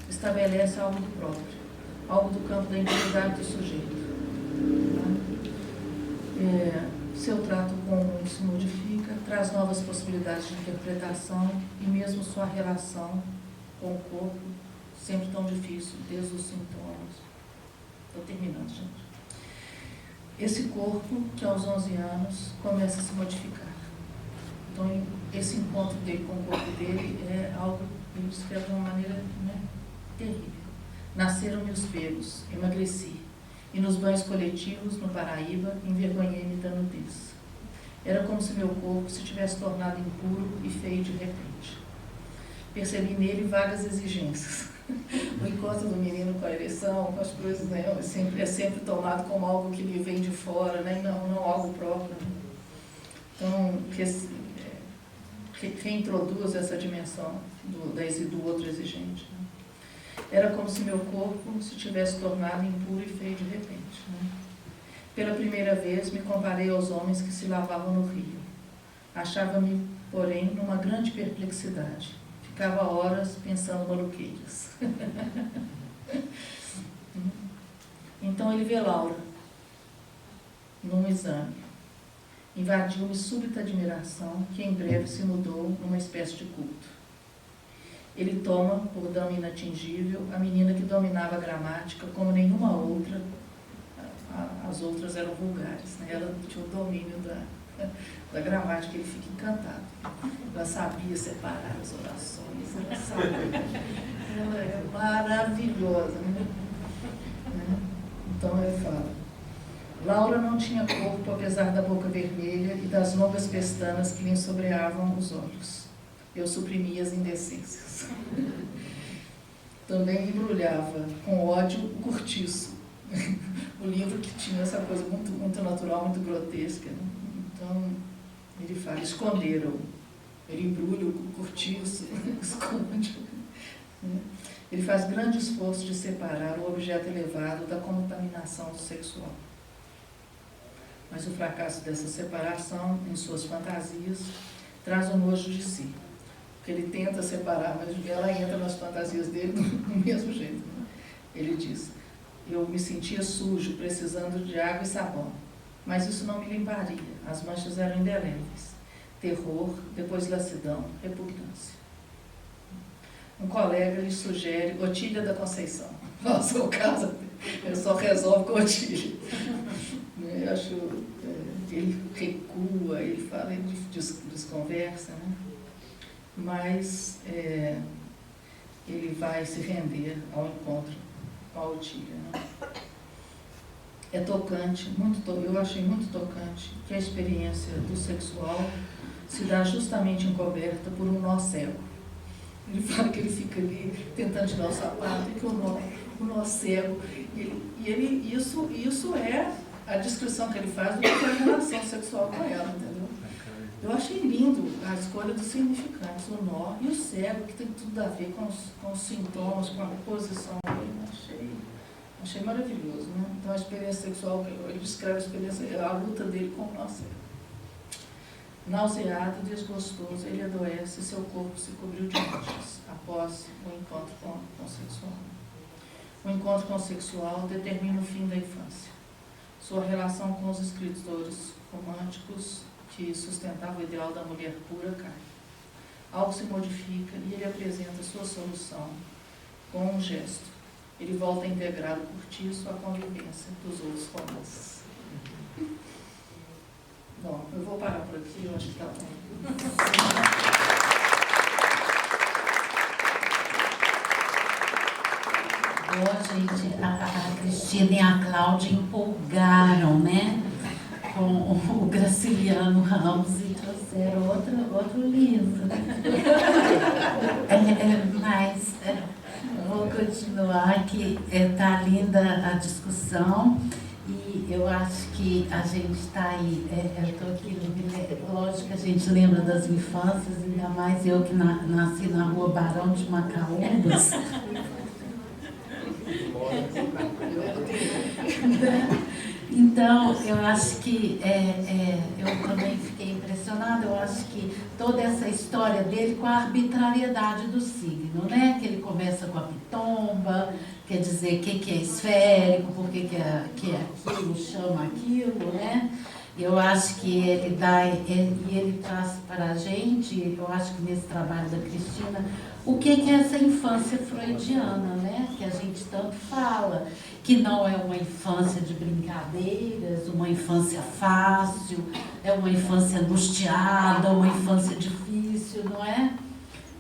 Estabelece algo do próprio, algo do campo da intimidade do sujeito. Seu trato com o mundo se modifica, traz novas possibilidades de interpretação e mesmo sua relação com o corpo, sempre tão difícil, desde os sintomas. Estou terminando, gente. Esse corpo, que aos 11 anos, começa a se modificar. Então, esse encontro dele com o corpo dele é algo que ele descreve de uma maneira, né, terrível. Nasceram meus pelos, emagreci. E nos banhos coletivos, no Paraíba, envergonhei-me da nudez. Era como se meu corpo se tivesse tornado impuro e feio de repente. Percebi nele vagas exigências. O encontro do menino com a ereção, com as coisas, né, é sempre tomado como algo que lhe vem de fora, né, não algo próprio. Né? Então, reintroduz essa dimensão do outro exigente. Né? Era como se meu corpo se tivesse tornado impuro e feio de repente. Né? Pela primeira vez, me comparei aos homens que se lavavam no rio. Achava-me, porém, numa grande perplexidade. Ficava horas pensando maluqueiras. Então ele vê Laura num exame. Invadiu-me súbita admiração, que em breve se mudou numa espécie de culto. Ele toma, por dama inatingível, a menina que dominava a gramática como nenhuma outra, as outras eram vulgares, né? Ela tinha o domínio da gramática, ele fica encantado. Ela sabia separar as orações, ela sabia. Ela é maravilhosa, né? Então ele fala: Laura não tinha corpo, apesar da boca vermelha e das longas pestanas que lhe ensobreavam os olhos. Eu suprimia as indecências. Também embrulhava com ódio o cortiço. O livro que tinha essa coisa muito, muito natural, muito grotesca, né? Então, ele fala: esconderam. Ele embrulha o cortiço, esconde. Ele faz grande esforço de separar o objeto elevado da contaminação sexual. Mas o fracasso dessa separação, em suas fantasias, traz o nojo de si. Porque ele tenta separar, mas ela entra nas fantasias dele do mesmo jeito, né? Ele diz: eu me sentia sujo, precisando de água e sabão. Mas isso não me limparia. As manchas eram indeléveis. Terror, depois lassidão, repugnância. Um colega lhe sugere Otília da Conceição. Nossa, o caso, ele só resolve com Otília. Eu acho, ele recua, ele fala, ele desconversa, né? Mas ele vai se render ao encontro com a Otília, né? É tocante, eu achei muito tocante que a experiência do sexual se dá justamente encoberta por um nó cego. Ele fala que ele fica ali tentando tirar o sapato e que o nó cego. Isso é a descrição que ele faz do que foi a relação sexual com ela, entendeu? Eu achei lindo a escolha dos significantes, o nó e o cego, que tem tudo a ver com os sintomas, com a posição dele. Achei maravilhoso, né? Então a experiência sexual, ele descreve a luta dele com o nó cego. Nauseado e desgostoso, ele adoece e seu corpo se cobriu de manchas após o encontro com o sexual. O encontro com o sexual determina o fim da infância. Sua relação com os escritores românticos que sustentavam o ideal da mulher pura cai. Algo se modifica e ele apresenta sua solução com um gesto. Ele volta a integrar o cortiço à convivência dos outros romances. Bom, eu vou parar por aqui, eu acho que está bom. Gente, a Cristina e a Cláudia empolgaram, né, com o Graciliano Ramos e trouxeram outro livro. Mas vou continuar, que está linda a discussão. E eu acho que a gente está aí, eu estou aqui, lógico que a gente lembra das infâncias, ainda mais eu que nasci na rua Barão de Macaúbas. Então, eu acho que eu também fiquei impressionada. Eu acho que toda essa história dele com a arbitrariedade do signo, né? Que ele começa com a pitomba, quer dizer, o que é esférico, por que é aquilo, chama aquilo, né? Eu acho que ele traz para a gente, eu acho que nesse trabalho da Cristina, o que é essa infância freudiana, né? Que a gente tanto fala, que não é uma infância de brincadeiras, uma infância fácil, é uma infância angustiada, uma infância difícil, não é?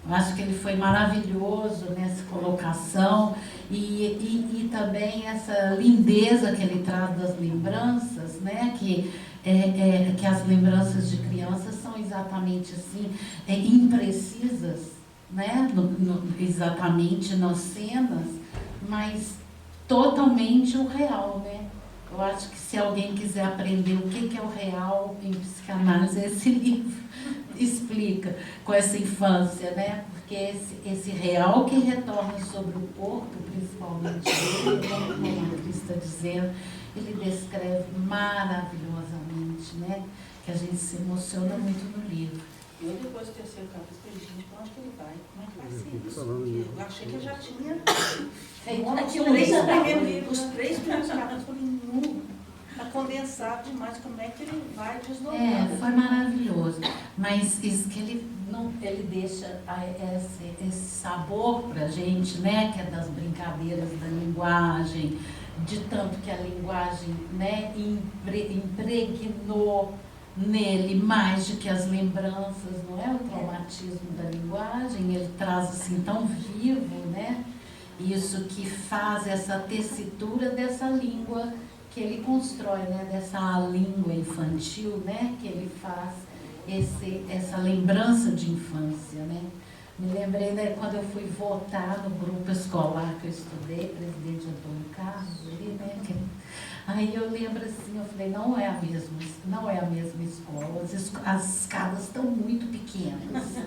Eu acho que ele foi maravilhoso nessa colocação e também essa lindeza que ele traz das lembranças, né? Que as lembranças de crianças são exatamente assim, imprecisas, né? Exatamente nas cenas, mas totalmente o real, né? Eu acho que se alguém quiser aprender o que é o real em psicanálise, esse livro explica com essa infância, né? Porque esse real que retorna sobre o corpo, principalmente ele, como a Cris está dizendo, ele descreve maravilhosamente, né? Que a gente se emociona muito no livro. Eu, depois do terceiro capítulo, falei, gente, para onde que ele vai? Como é que vai ser isso? Porque eu achei que eu já tinha feito os três primeiros capítulos, eu falei, não, está condensado demais, como é que ele vai desdobrar? Foi maravilhoso. Mas isso que ele não. ele deixa esse sabor para a gente, né, que é das brincadeiras da linguagem, de tanto que a linguagem, né, impregnou nele mais do que as lembranças, não é? O traumatismo da linguagem, ele traz assim tão vivo, né? Isso que faz essa tessitura dessa língua que ele constrói, né? Dessa língua infantil, né? Que ele faz essa lembrança de infância, né? Me lembrei, né, quando eu fui votar no grupo escolar que eu estudei, presidente Antônio Carlos, ali, né? Aí eu lembro assim, eu falei, não é a mesma escola, as escadas estão muito pequenas,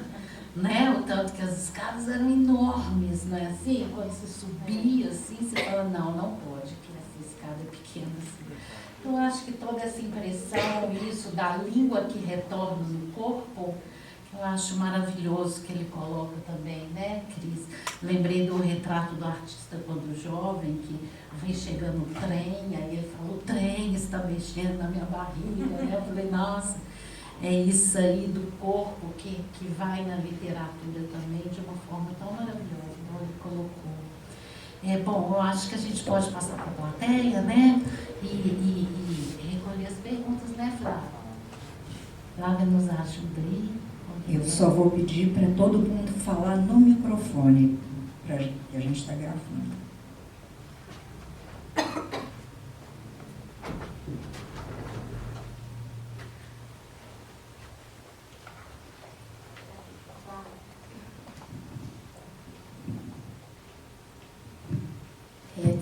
né? O tanto que as escadas eram enormes, não é assim? Quando você subia assim, você fala, não pode, que essa escada é pequena assim. Então, eu acho que toda essa impressão, isso da língua que retorna no corpo, eu acho maravilhoso que ele coloca também, né, Cris? Lembrei do retrato do artista quando jovem, que vem chegando o trem, aí ele falou, o trem está mexendo na minha barriga, né? Eu falei, nossa, é isso aí do corpo que vai na literatura também de uma forma tão maravilhosa, como ele colocou. Bom, eu acho que a gente pode passar para a plateia, né? E recolher as perguntas, né, Flávia? Flávia nos ajuda aí. Eu só vou pedir para todo mundo falar no microfone, que a gente está gravando.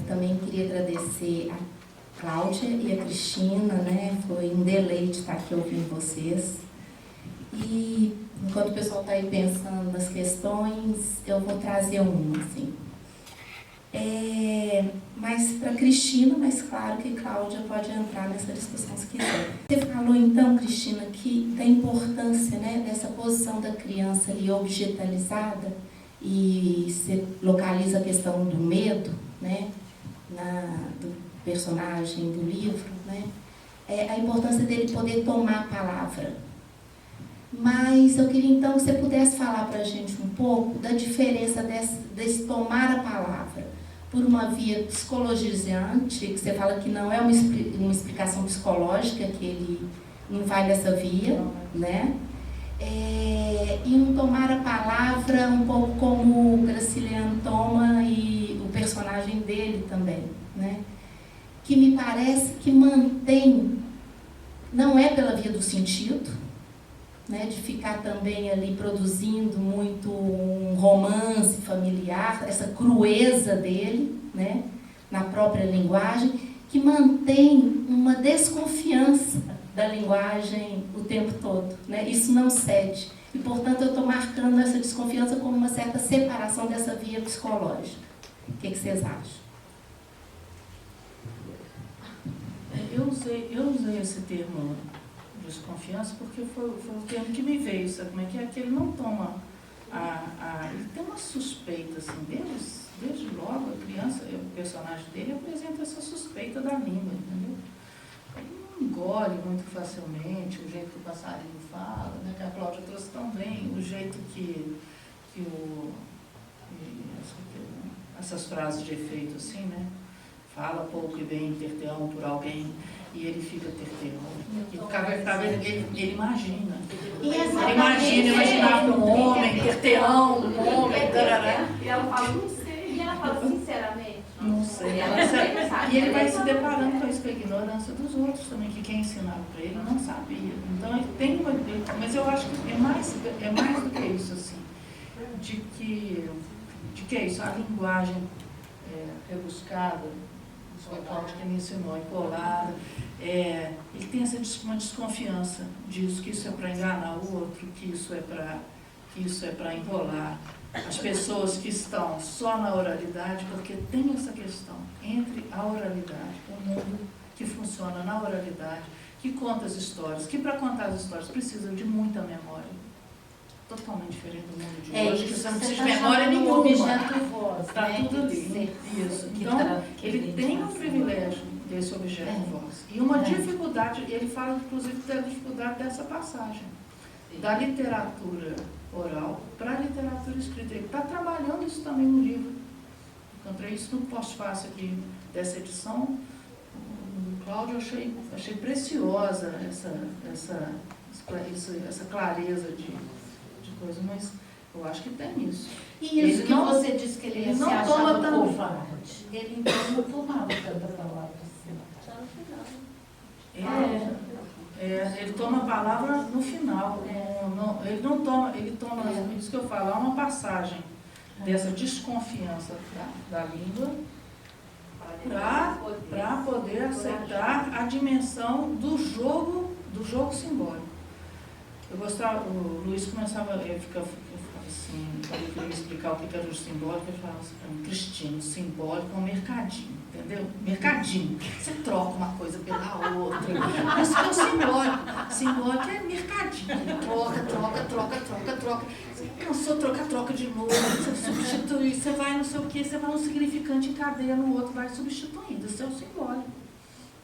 Também queria agradecer a Cláudia e a Cristina, né? Foi um deleite estar aqui ouvindo vocês. E enquanto o pessoal está aí pensando nas questões, eu vou trazer uma, assim. Mas para Cristina, mas claro que Cláudia pode entrar nessa discussão se quiser. Você falou então, Cristina, que da importância, né, dessa posição da criança ali objetalizada, e você localiza a questão do medo, né, do personagem do livro, né, a importância dele poder tomar a palavra. Mas eu queria então que você pudesse falar para a gente um pouco da diferença desse tomar a palavra por uma via psicologizante, que você fala que não é uma explicação psicológica, que ele não vai nessa via, né? E um tomar a palavra um pouco como o Graciliano toma e o personagem dele também, né? Que me parece que mantém, não é pela via do sentido, né, de ficar também ali produzindo muito um romance familiar, essa crueza dele, né, na própria linguagem, que mantém uma desconfiança da linguagem o tempo todo, né? Isso não cede. E, portanto, eu estou marcando essa desconfiança como uma certa separação dessa via psicológica. O que vocês acham? Eu usei esse termo desconfiança porque foi o termo que me veio, sabe como é? Que ele não toma ele tem uma suspeita, assim, desde logo a criança, o personagem dele apresenta essa suspeita da língua, entendeu? Ele não engole muito facilmente o jeito que o passarinho fala, né? Que a Cláudia trouxe tão bem, o jeito que essas frases de efeito, assim, né? Fala pouco e bem terteão por alguém, e ele fica terteão. Ele imagina. Ele imaginava um homem, terteão, um homem, tarará. E ela fala, não sei. E ela fala, sinceramente. Não sei. E ele vai se deparando com isso, com a ignorância dos outros também, que quem ensinava para ele não sabia. Então ele tem uma. Mas eu acho que é mais do que isso, assim. De que é isso? A linguagem rebuscada, foi Cláudia que me ensinou, empolada. Ele tem uma desconfiança disso, que isso é para enganar o outro, que isso é para enrolar as pessoas que estão só na oralidade, porque tem essa questão entre a oralidade, o mundo que funciona na oralidade, que conta as histórias, que para contar as histórias precisa de muita memória. Totalmente diferente do mundo de hoje, que você não precisa de memória nenhuma. Objeto voz, Está tudo ali. Isso. Então, ele tem um privilégio desse objeto voz. E uma dificuldade, ele fala inclusive da dificuldade dessa passagem, da literatura oral também no livro. Encontrei isso no pós-fácil aqui dessa edição. Do Cláudio, eu achei preciosa essa clareza de coisa, mas eu acho que tem isso. E isso Ele que não- você disse que ele ele se não achava toma tanto- covarde. Ele então não tomava tanta palavra assim. Só no final. Ele toma a palavra no final. Ele não toma, ele toma, isso que eu falo, há uma passagem dessa desconfiança da língua para poder aceitar a dimensão do jogo simbólico. Eu gostava, o Luiz começava, ele ficava assim, quando eu queria explicar o que era o simbólico, ele falava assim para mim: Cristina, o simbólico é um mercadinho, entendeu? Mercadinho. Você troca uma coisa pela outra. Isso que é o simbólico. Simbólico é mercadinho. Troca. Você cansou, troca de novo. Você substitui, você vai não sei o quê, você vai um significante em cadeia no outro, vai substituindo. Isso é o simbólico.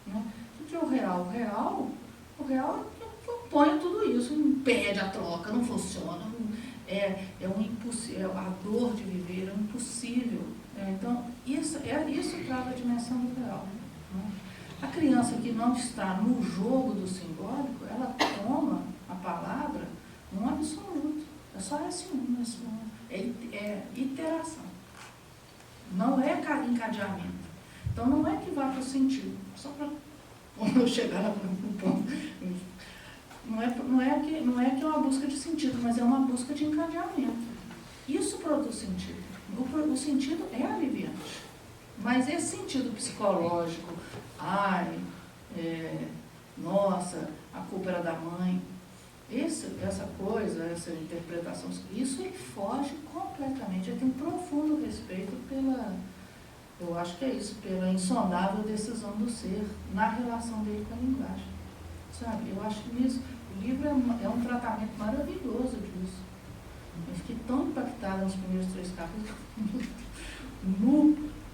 Né? O que é o real? O real põe tudo isso, impede a troca, não funciona. É um impossível, a dor de viver é um impossível. Então, isso traz a dimensão do real. Né? A criança que não está no jogo do simbólico, ela toma a palavra num absoluto. É só esse é iteração. Não é encadeamento. Então, não é que vá para o sentido. Só para quando eu chegar no ponto. Não é que é uma busca de sentido, mas é uma busca de encadeamento. Isso produz sentido. O sentido é aliviante. Mas esse sentido psicológico, nossa, a culpa era da mãe, essa coisa, essa interpretação, isso ele foge completamente. Ele tem profundo respeito eu acho que é isso, pela insondável decisão do ser na relação dele com a linguagem. Sabe, eu acho que nisso, o livro é um tratamento maravilhoso disso. Eu fiquei tão impactada nos primeiros 3 capítulos,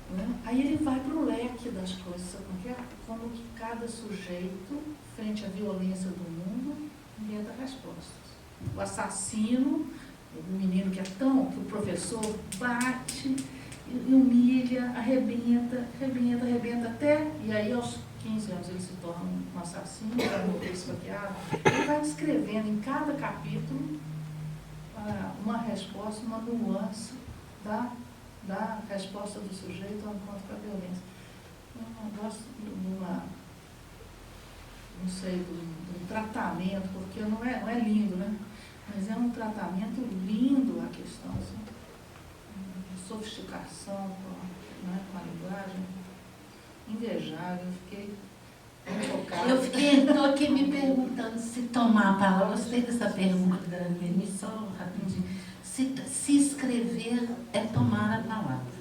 né? Aí ele vai para o leque das coisas, sabe como que cada sujeito, frente à violência do mundo, inventa respostas. O assassino, o menino que o professor bate, humilha, arrebenta até, e aí aos 15 anos ele se torna um assassino, vai morrer esfaqueado. Ele vai descrevendo em cada capítulo uma resposta, uma nuance da resposta do sujeito ao encontro com a violência. Eu gosto de um tratamento, porque não é lindo, né? Mas é um tratamento lindo a questão, assim, de sofisticação com a linguagem. Invejável, eu fiquei tocada. Estou aqui me perguntando se tomar a palavra, gostei dessa pergunta da Dani, só rapidinho, se escrever é tomar a palavra.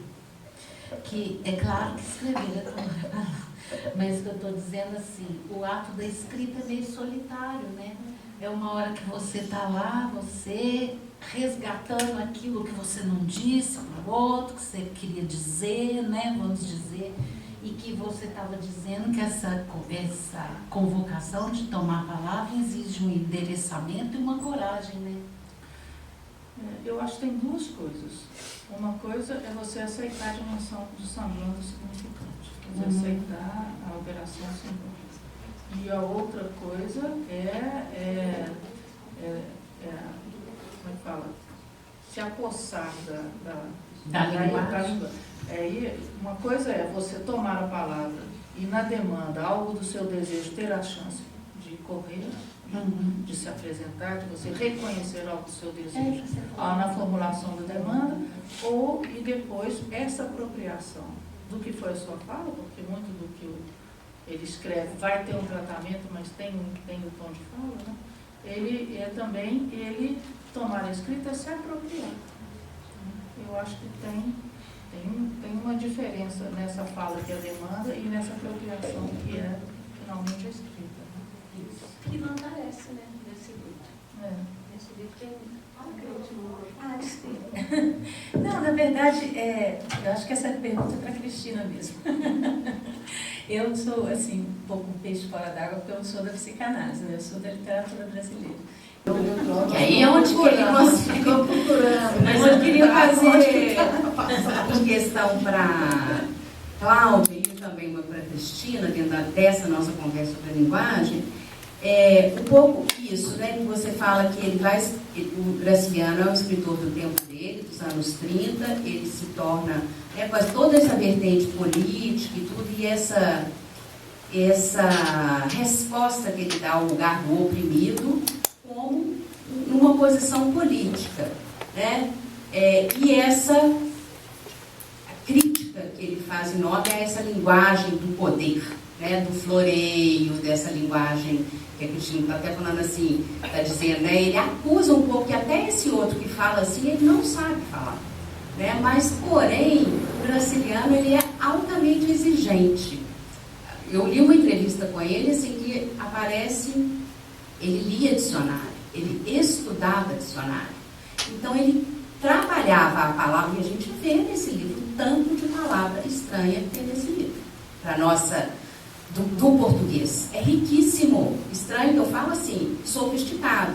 Que é claro que escrever é tomar a palavra, mas eu estou dizendo assim, o ato da escrita é meio solitário, né? É uma hora que você está lá, você resgatando aquilo que você não disse para o outro, que você queria dizer, né? Vamos dizer. E que você estava dizendo que essa convocação de tomar a palavra exige um endereçamento e uma coragem, né? Eu acho que tem 2 coisas. Uma coisa é você aceitar a dimensão do semblante significante, quer dizer, aceitar a operação simbólica. E a outra coisa como é que fala? Se apossar da língua. Uma coisa é você tomar a palavra e, na demanda, algo do seu desejo, ter a chance de correr, de se apresentar, de você reconhecer algo do seu desejo na formulação da demanda, e depois essa apropriação do que foi a sua fala, porque muito do que ele escreve vai ter um tratamento, mas tem o tom de fala, né? Ele é também, tomar a escrita é se apropriar. Eu acho que tem uma diferença nessa fala que é a demanda e nessa apropriação que é finalmente a escrita. Né? Isso. Que não aparece, né, nesse livro. Nesse livro tem desculpa. Não, na verdade, eu acho que essa pergunta é para a Cristina mesmo. Eu sou, assim, um pouco um peixe fora d'água, porque eu não sou da psicanálise, né? Eu sou da literatura brasileira. E aí é onde que nós ficamos procurando. Mas eu queria fazer questão para Cláudia e também uma para Cristina, dentro dessa nossa conversa sobre a linguagem, um pouco isso, né? Que você fala que o Graciliano é um escritor do tempo dele, dos anos 30, ele se torna quase toda essa vertente política e tudo, e essa resposta que ele dá ao lugar do oprimido como numa posição política, né? E essa crítica que ele faz em nome a essa linguagem do poder, né? Do floreio, dessa linguagem que a Cristina está até falando assim, está dizendo, né? Ele acusa um pouco que até esse outro que fala assim, ele não sabe falar, né? Mas, porém, o Graciliano, ele é altamente exigente. Eu li uma entrevista com ele, assim, que aparece, ele lia dicionário, ele estudava dicionário. Então, ele trabalhava a palavra, e a gente vê nesse livro tanto de palavra estranha que tem nesse livro, para nossa, do português. É riquíssimo. Estranho que eu falo assim, sofisticado.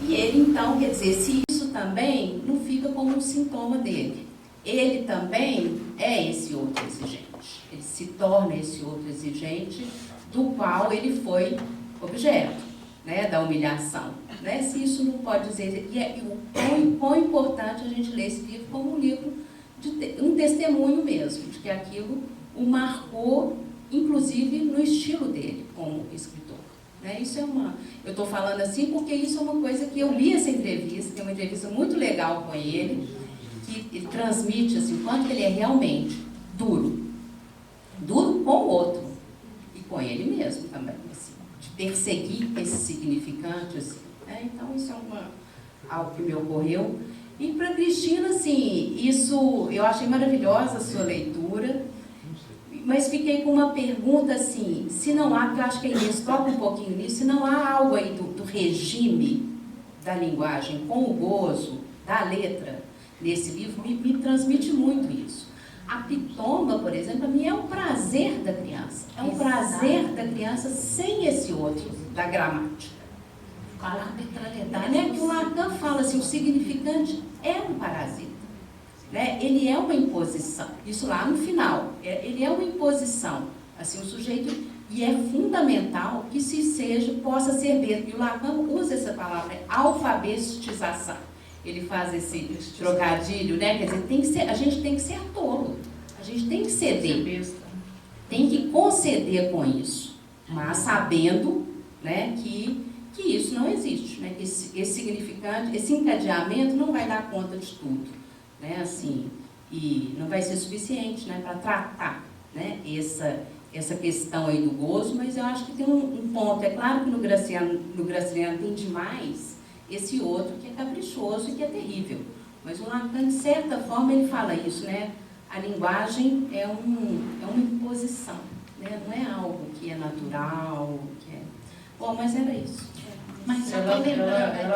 E ele, então, quer dizer, se isso também não fica como um sintoma dele. Ele também é esse outro exigente. Ele se torna esse outro exigente do qual ele foi objeto, né, da humilhação. Né? Se isso não pode dizer... E o quão importante a gente ler esse livro como um livro, um testemunho mesmo, de que aquilo o marcou, inclusive no estilo dele como escritor. Né? Isso eu estou falando assim porque isso é uma coisa que eu li essa entrevista, tem uma entrevista muito legal com ele, que ele transmite assim, quanto ele é realmente duro com o outro e com ele mesmo também, assim, de perseguir esse significante, assim, né? Então isso é algo que me ocorreu. E para Cristina, assim, isso eu achei maravilhosa a sua leitura, mas fiquei com uma pergunta assim, se não há, porque eu acho que a Inês toca um pouquinho nisso, se não há algo aí do regime da linguagem com o gozo da letra nesse livro, me transmite muito isso. A pitomba, por exemplo, para mim é um prazer da criança. É um prazer da criança sem esse outro, da gramática. A arbitrariedade. Né? Que o Lacan fala assim, o significante é um parasita. Né? Ele é uma imposição. Isso lá no final. Ele é uma imposição. Assim, o sujeito... E é fundamental que possa ser mesmo. E o Lacan usa essa palavra, alfabetização. Ele faz esse trocadilho, né? Quer dizer, a gente tem que ser tolo. A gente tem que ceder. Tem que conceder com isso. Mas sabendo, né, que isso não existe. Né? Que esse significante, esse encadeamento não vai dar conta de tudo. Né? Assim, e não vai ser suficiente, né, para tratar, né, essa questão aí do gozo, mas eu acho que tem um ponto. É claro que no Graciliano tem demais esse outro que é caprichoso e que é terrível. Mas o Lacan, de certa forma, ele fala isso, né? A linguagem é uma imposição, né? Não é algo que é natural, que é... Bom, mas era isso. Mas ela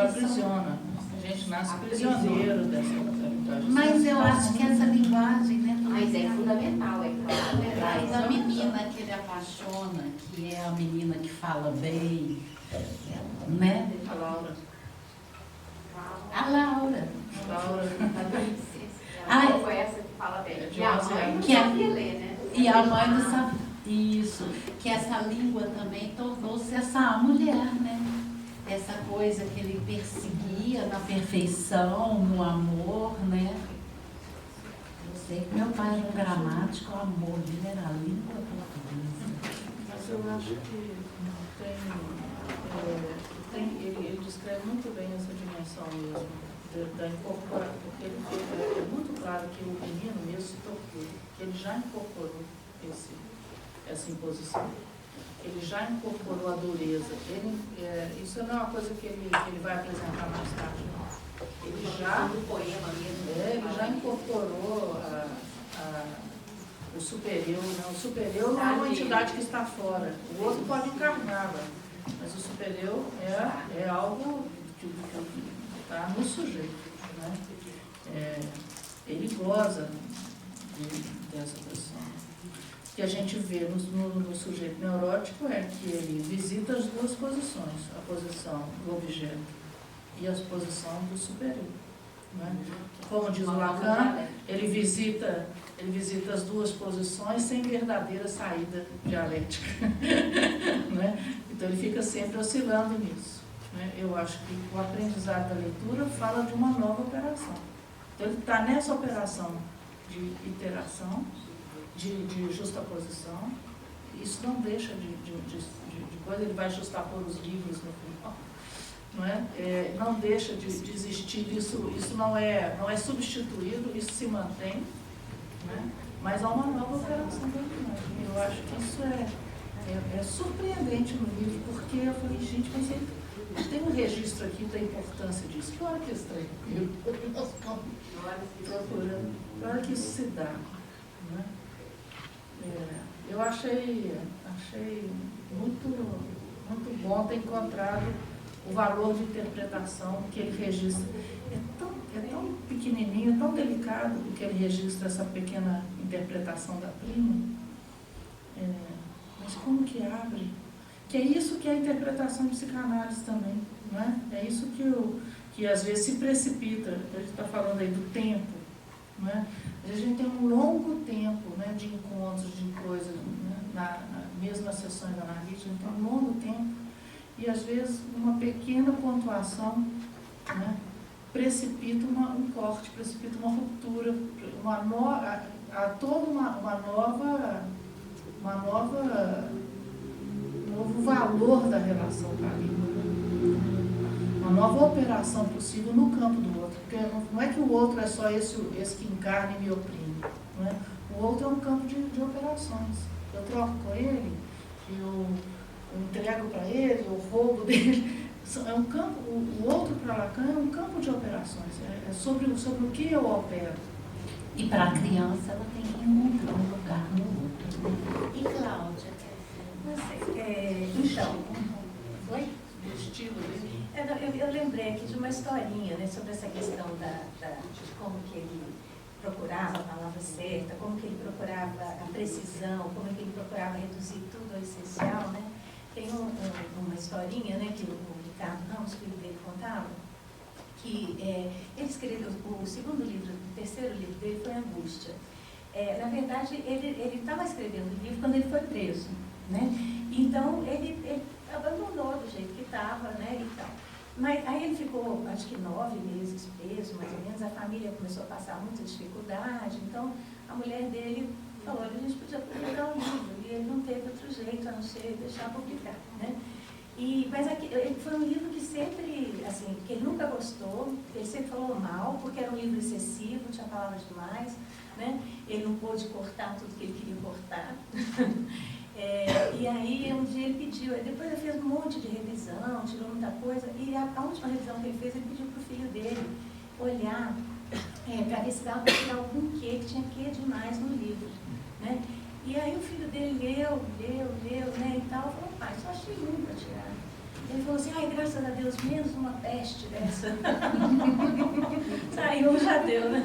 aprisiona. A gente nasce prisioneiro dessa linguagem. Mas eu acho que essa linguagem, né? Mas é fundamental, é claro. Mas a menina que ele apaixona, que é a menina que fala bem, né? A Laura. A Laura. Ah, foi essa que fala bem. E a mãe não sabia ler, né? E a mãe não sabia. Isso. Que essa língua também tornou-se essa mulher, né? Essa coisa que ele perseguia na perfeição, no amor, né? Eu sei que meu pai era um gramático, o amor dele era a língua portuguesa. Mas eu acho que ele descreve muito bem essa dimensão mesmo, da incorporação, porque ele é muito claro que o menino mesmo se tocou, que ele já incorporou essa imposição. Ele já incorporou a dureza. Isso não é uma coisa que ele vai apresentar mais tarde, não. Ele já, do poema mesmo. Ele já incorporou o superior. Né? O superior não é uma entidade que está fora. O outro pode encarná-la, mas o superior é algo que está no sujeito. Né? Ele goza dessa posição. O que a gente vê no sujeito neurótico é que ele visita as duas posições, a posição do objeto e a posição do superior. Né? Como diz o Lacan, ele visita ele visita as duas posições sem verdadeira saída dialética. Né? Então ele fica sempre oscilando nisso. Né? Eu acho que o aprendizado da leitura fala de uma nova operação. Então ele está nessa operação de iteração, de justaposição. Isso não deixa de coisa, ele vai justapor os livros no final. Não é? Não deixa de existir, isso não é substituído, isso se mantém, né? Mas há uma nova operação da linguagem. Eu acho que isso é surpreendente no livro, porque eu falei, gente, mas tem um registro aqui da importância disso. Que hora que isso está aí? Nós estamos procurando. Que hora que isso se dá? Né? Eu achei muito bom ter encontrado o valor de interpretação que ele registra. É tão pequenininho, tão delicado o que ele registra, essa pequena interpretação da prima. Mas como que abre? Que é isso que é a interpretação de psicanálise também. Não é? É isso que às vezes se precipita. A gente está falando aí do tempo. Não é? Às vezes a gente tem um longo tempo, né, de encontros, de coisas, né, mesmo nas sessões analíticas, a gente tem um longo tempo. E às vezes uma pequena pontuação, né, precipita um corte, precipita uma ruptura, um novo valor da relação com a língua. Uma nova operação possível no campo do outro. Porque não é que o outro é só esse que encarna e me oprime. Não é? O outro é um campo de operações. Eu troco com ele, eu entrego para ele, eu roubo dele. É um campo, o outro para Lacan é um campo de operações. É sobre o que eu opero. E para a criança ela tem que encontrar um lugar no outro. E Cláudia? Não sei. Então, foi? O estilo dele. Eu lembrei aqui de uma historinha, né, sobre essa questão de como que ele procurava a palavra certa, como que ele procurava a precisão, como que ele procurava reduzir tudo ao essencial, né? Tem uma historinha, né, que o Ricardo Ramos, filho dele, contava, que ele escreveu o segundo livro, o terceiro livro dele foi Angústia. Na verdade, ele estava escrevendo o livro quando ele foi preso, né? Então, ele abandonou do jeito que estava, né, e tal. Mas aí ele ficou, acho que 9 meses preso, mais ou menos. A família começou a passar muita dificuldade. Então, a mulher dele falou, a gente podia publicar um livro. E ele não teve outro jeito a não ser deixar publicar, né? Mas ele foi um livro que sempre, assim, que ele nunca gostou, ele sempre falou mal, porque era um livro excessivo, tinha palavras demais, né? Ele não pôde cortar tudo que ele queria cortar. E aí um dia ele pediu, depois ele fez um monte de revisão, tirou muita coisa, e a última revisão que ele fez, ele pediu para o filho dele olhar para ver se dava para tirar algum que tinha que demais no livro, né? E aí o filho dele leu, né, e tal, falou, pai, só achei ruim para tirar. Ele falou assim, ai, graças a Deus, menos uma peste dessa. Saiu, já deu, né?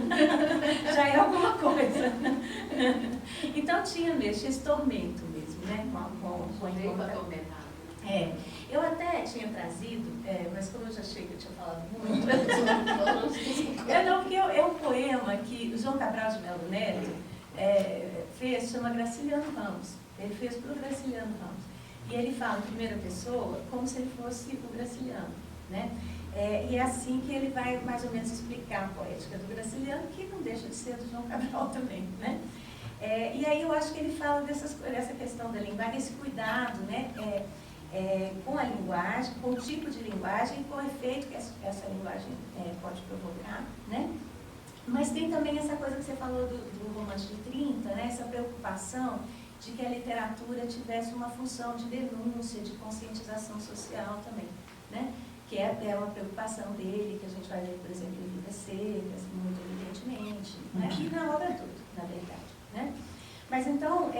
Já é alguma coisa. Então tinha mesmo esse tormento mesmo, né? Com a eu até tinha trazido, mas como eu já achei que eu tinha falado muito, porque é um poema que o João Cabral de Melo Neto fez, chama Graciliano Ramos. Ele fez para o Graciliano Ramos. E ele fala em primeira pessoa como se ele fosse o Graciliano, né? E é assim que ele vai mais ou menos explicar a poética do Graciliano, que não deixa de ser do João Cabral também, né? E aí eu acho que ele fala dessa questão da linguagem, esse cuidado, né? Com a linguagem, com o tipo de linguagem e com o efeito que essa linguagem pode provocar, né? Mas tem também essa coisa que você falou do romance de 30, né? Essa preocupação de que a literatura tivesse uma função de denúncia, de conscientização social também, né? Que é até uma preocupação dele, que a gente vai ver, por exemplo, em Vidas Secas, muito evidentemente, né? E na obra toda, na verdade, né? Mas então,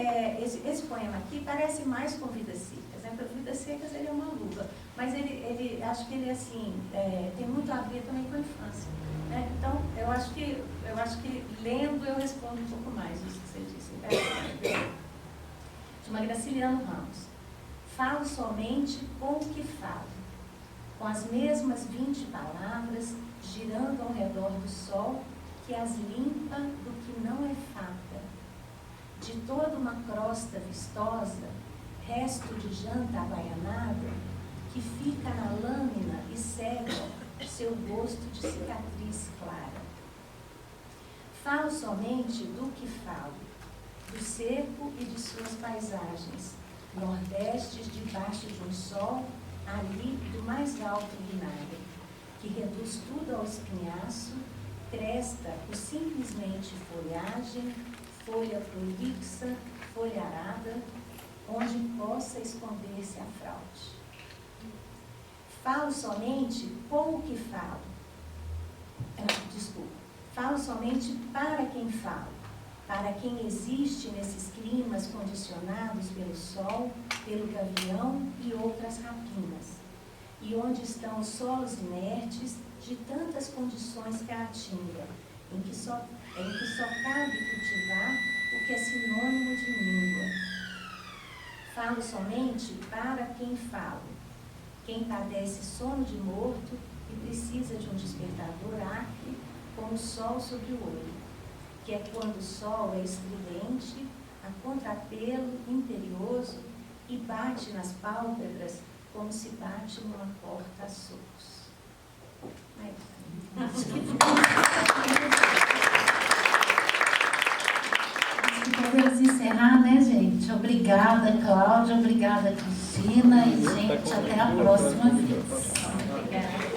esse poema aqui parece mais com Vidas Secas, né? Porque Vidas Secas ele é uma luva, mas ele acho que ele, assim, tem muito a ver também com a infância, né? Então, eu acho que lendo eu respondo um pouco mais isso que você disse. Chama Graciliano Ramos. Falo somente com o que falo, com as mesmas 20 palavras, girando ao redor do sol, que as limpa do que não é fata. De toda uma crosta vistosa, resto de janta abaianada, que fica na lâmina e cega seu gosto de cicatriz clara. Falo somente do que falo, do seco e de suas paisagens, nordestes debaixo de um sol, ali do mais alto vinagre, que reduz tudo ao espinhaço, cresta o simplesmente folhagem, folha prolixa, folha arada, onde possa esconder-se a fraude. Falo somente com o que falo. Falo somente para quem falo, para quem existe nesses climas condicionados pelo sol, pelo gavião e outras rapinas, e onde estão os solos inertes de tantas condições caatinga, em que só cabe cultivar o que é sinônimo de língua. Falo somente para quem falo, quem padece sono de morto e precisa de um despertador acre, como o sol sobre o olho, que é quando o sol é estridente, a contrapelo, imperioso, e bate nas pálpebras como se bate numa porta a socos. Podemos encerrar, né, gente? Obrigada, Cláudia, obrigada, Cristina, e, gente, até a próxima vez. Obrigada.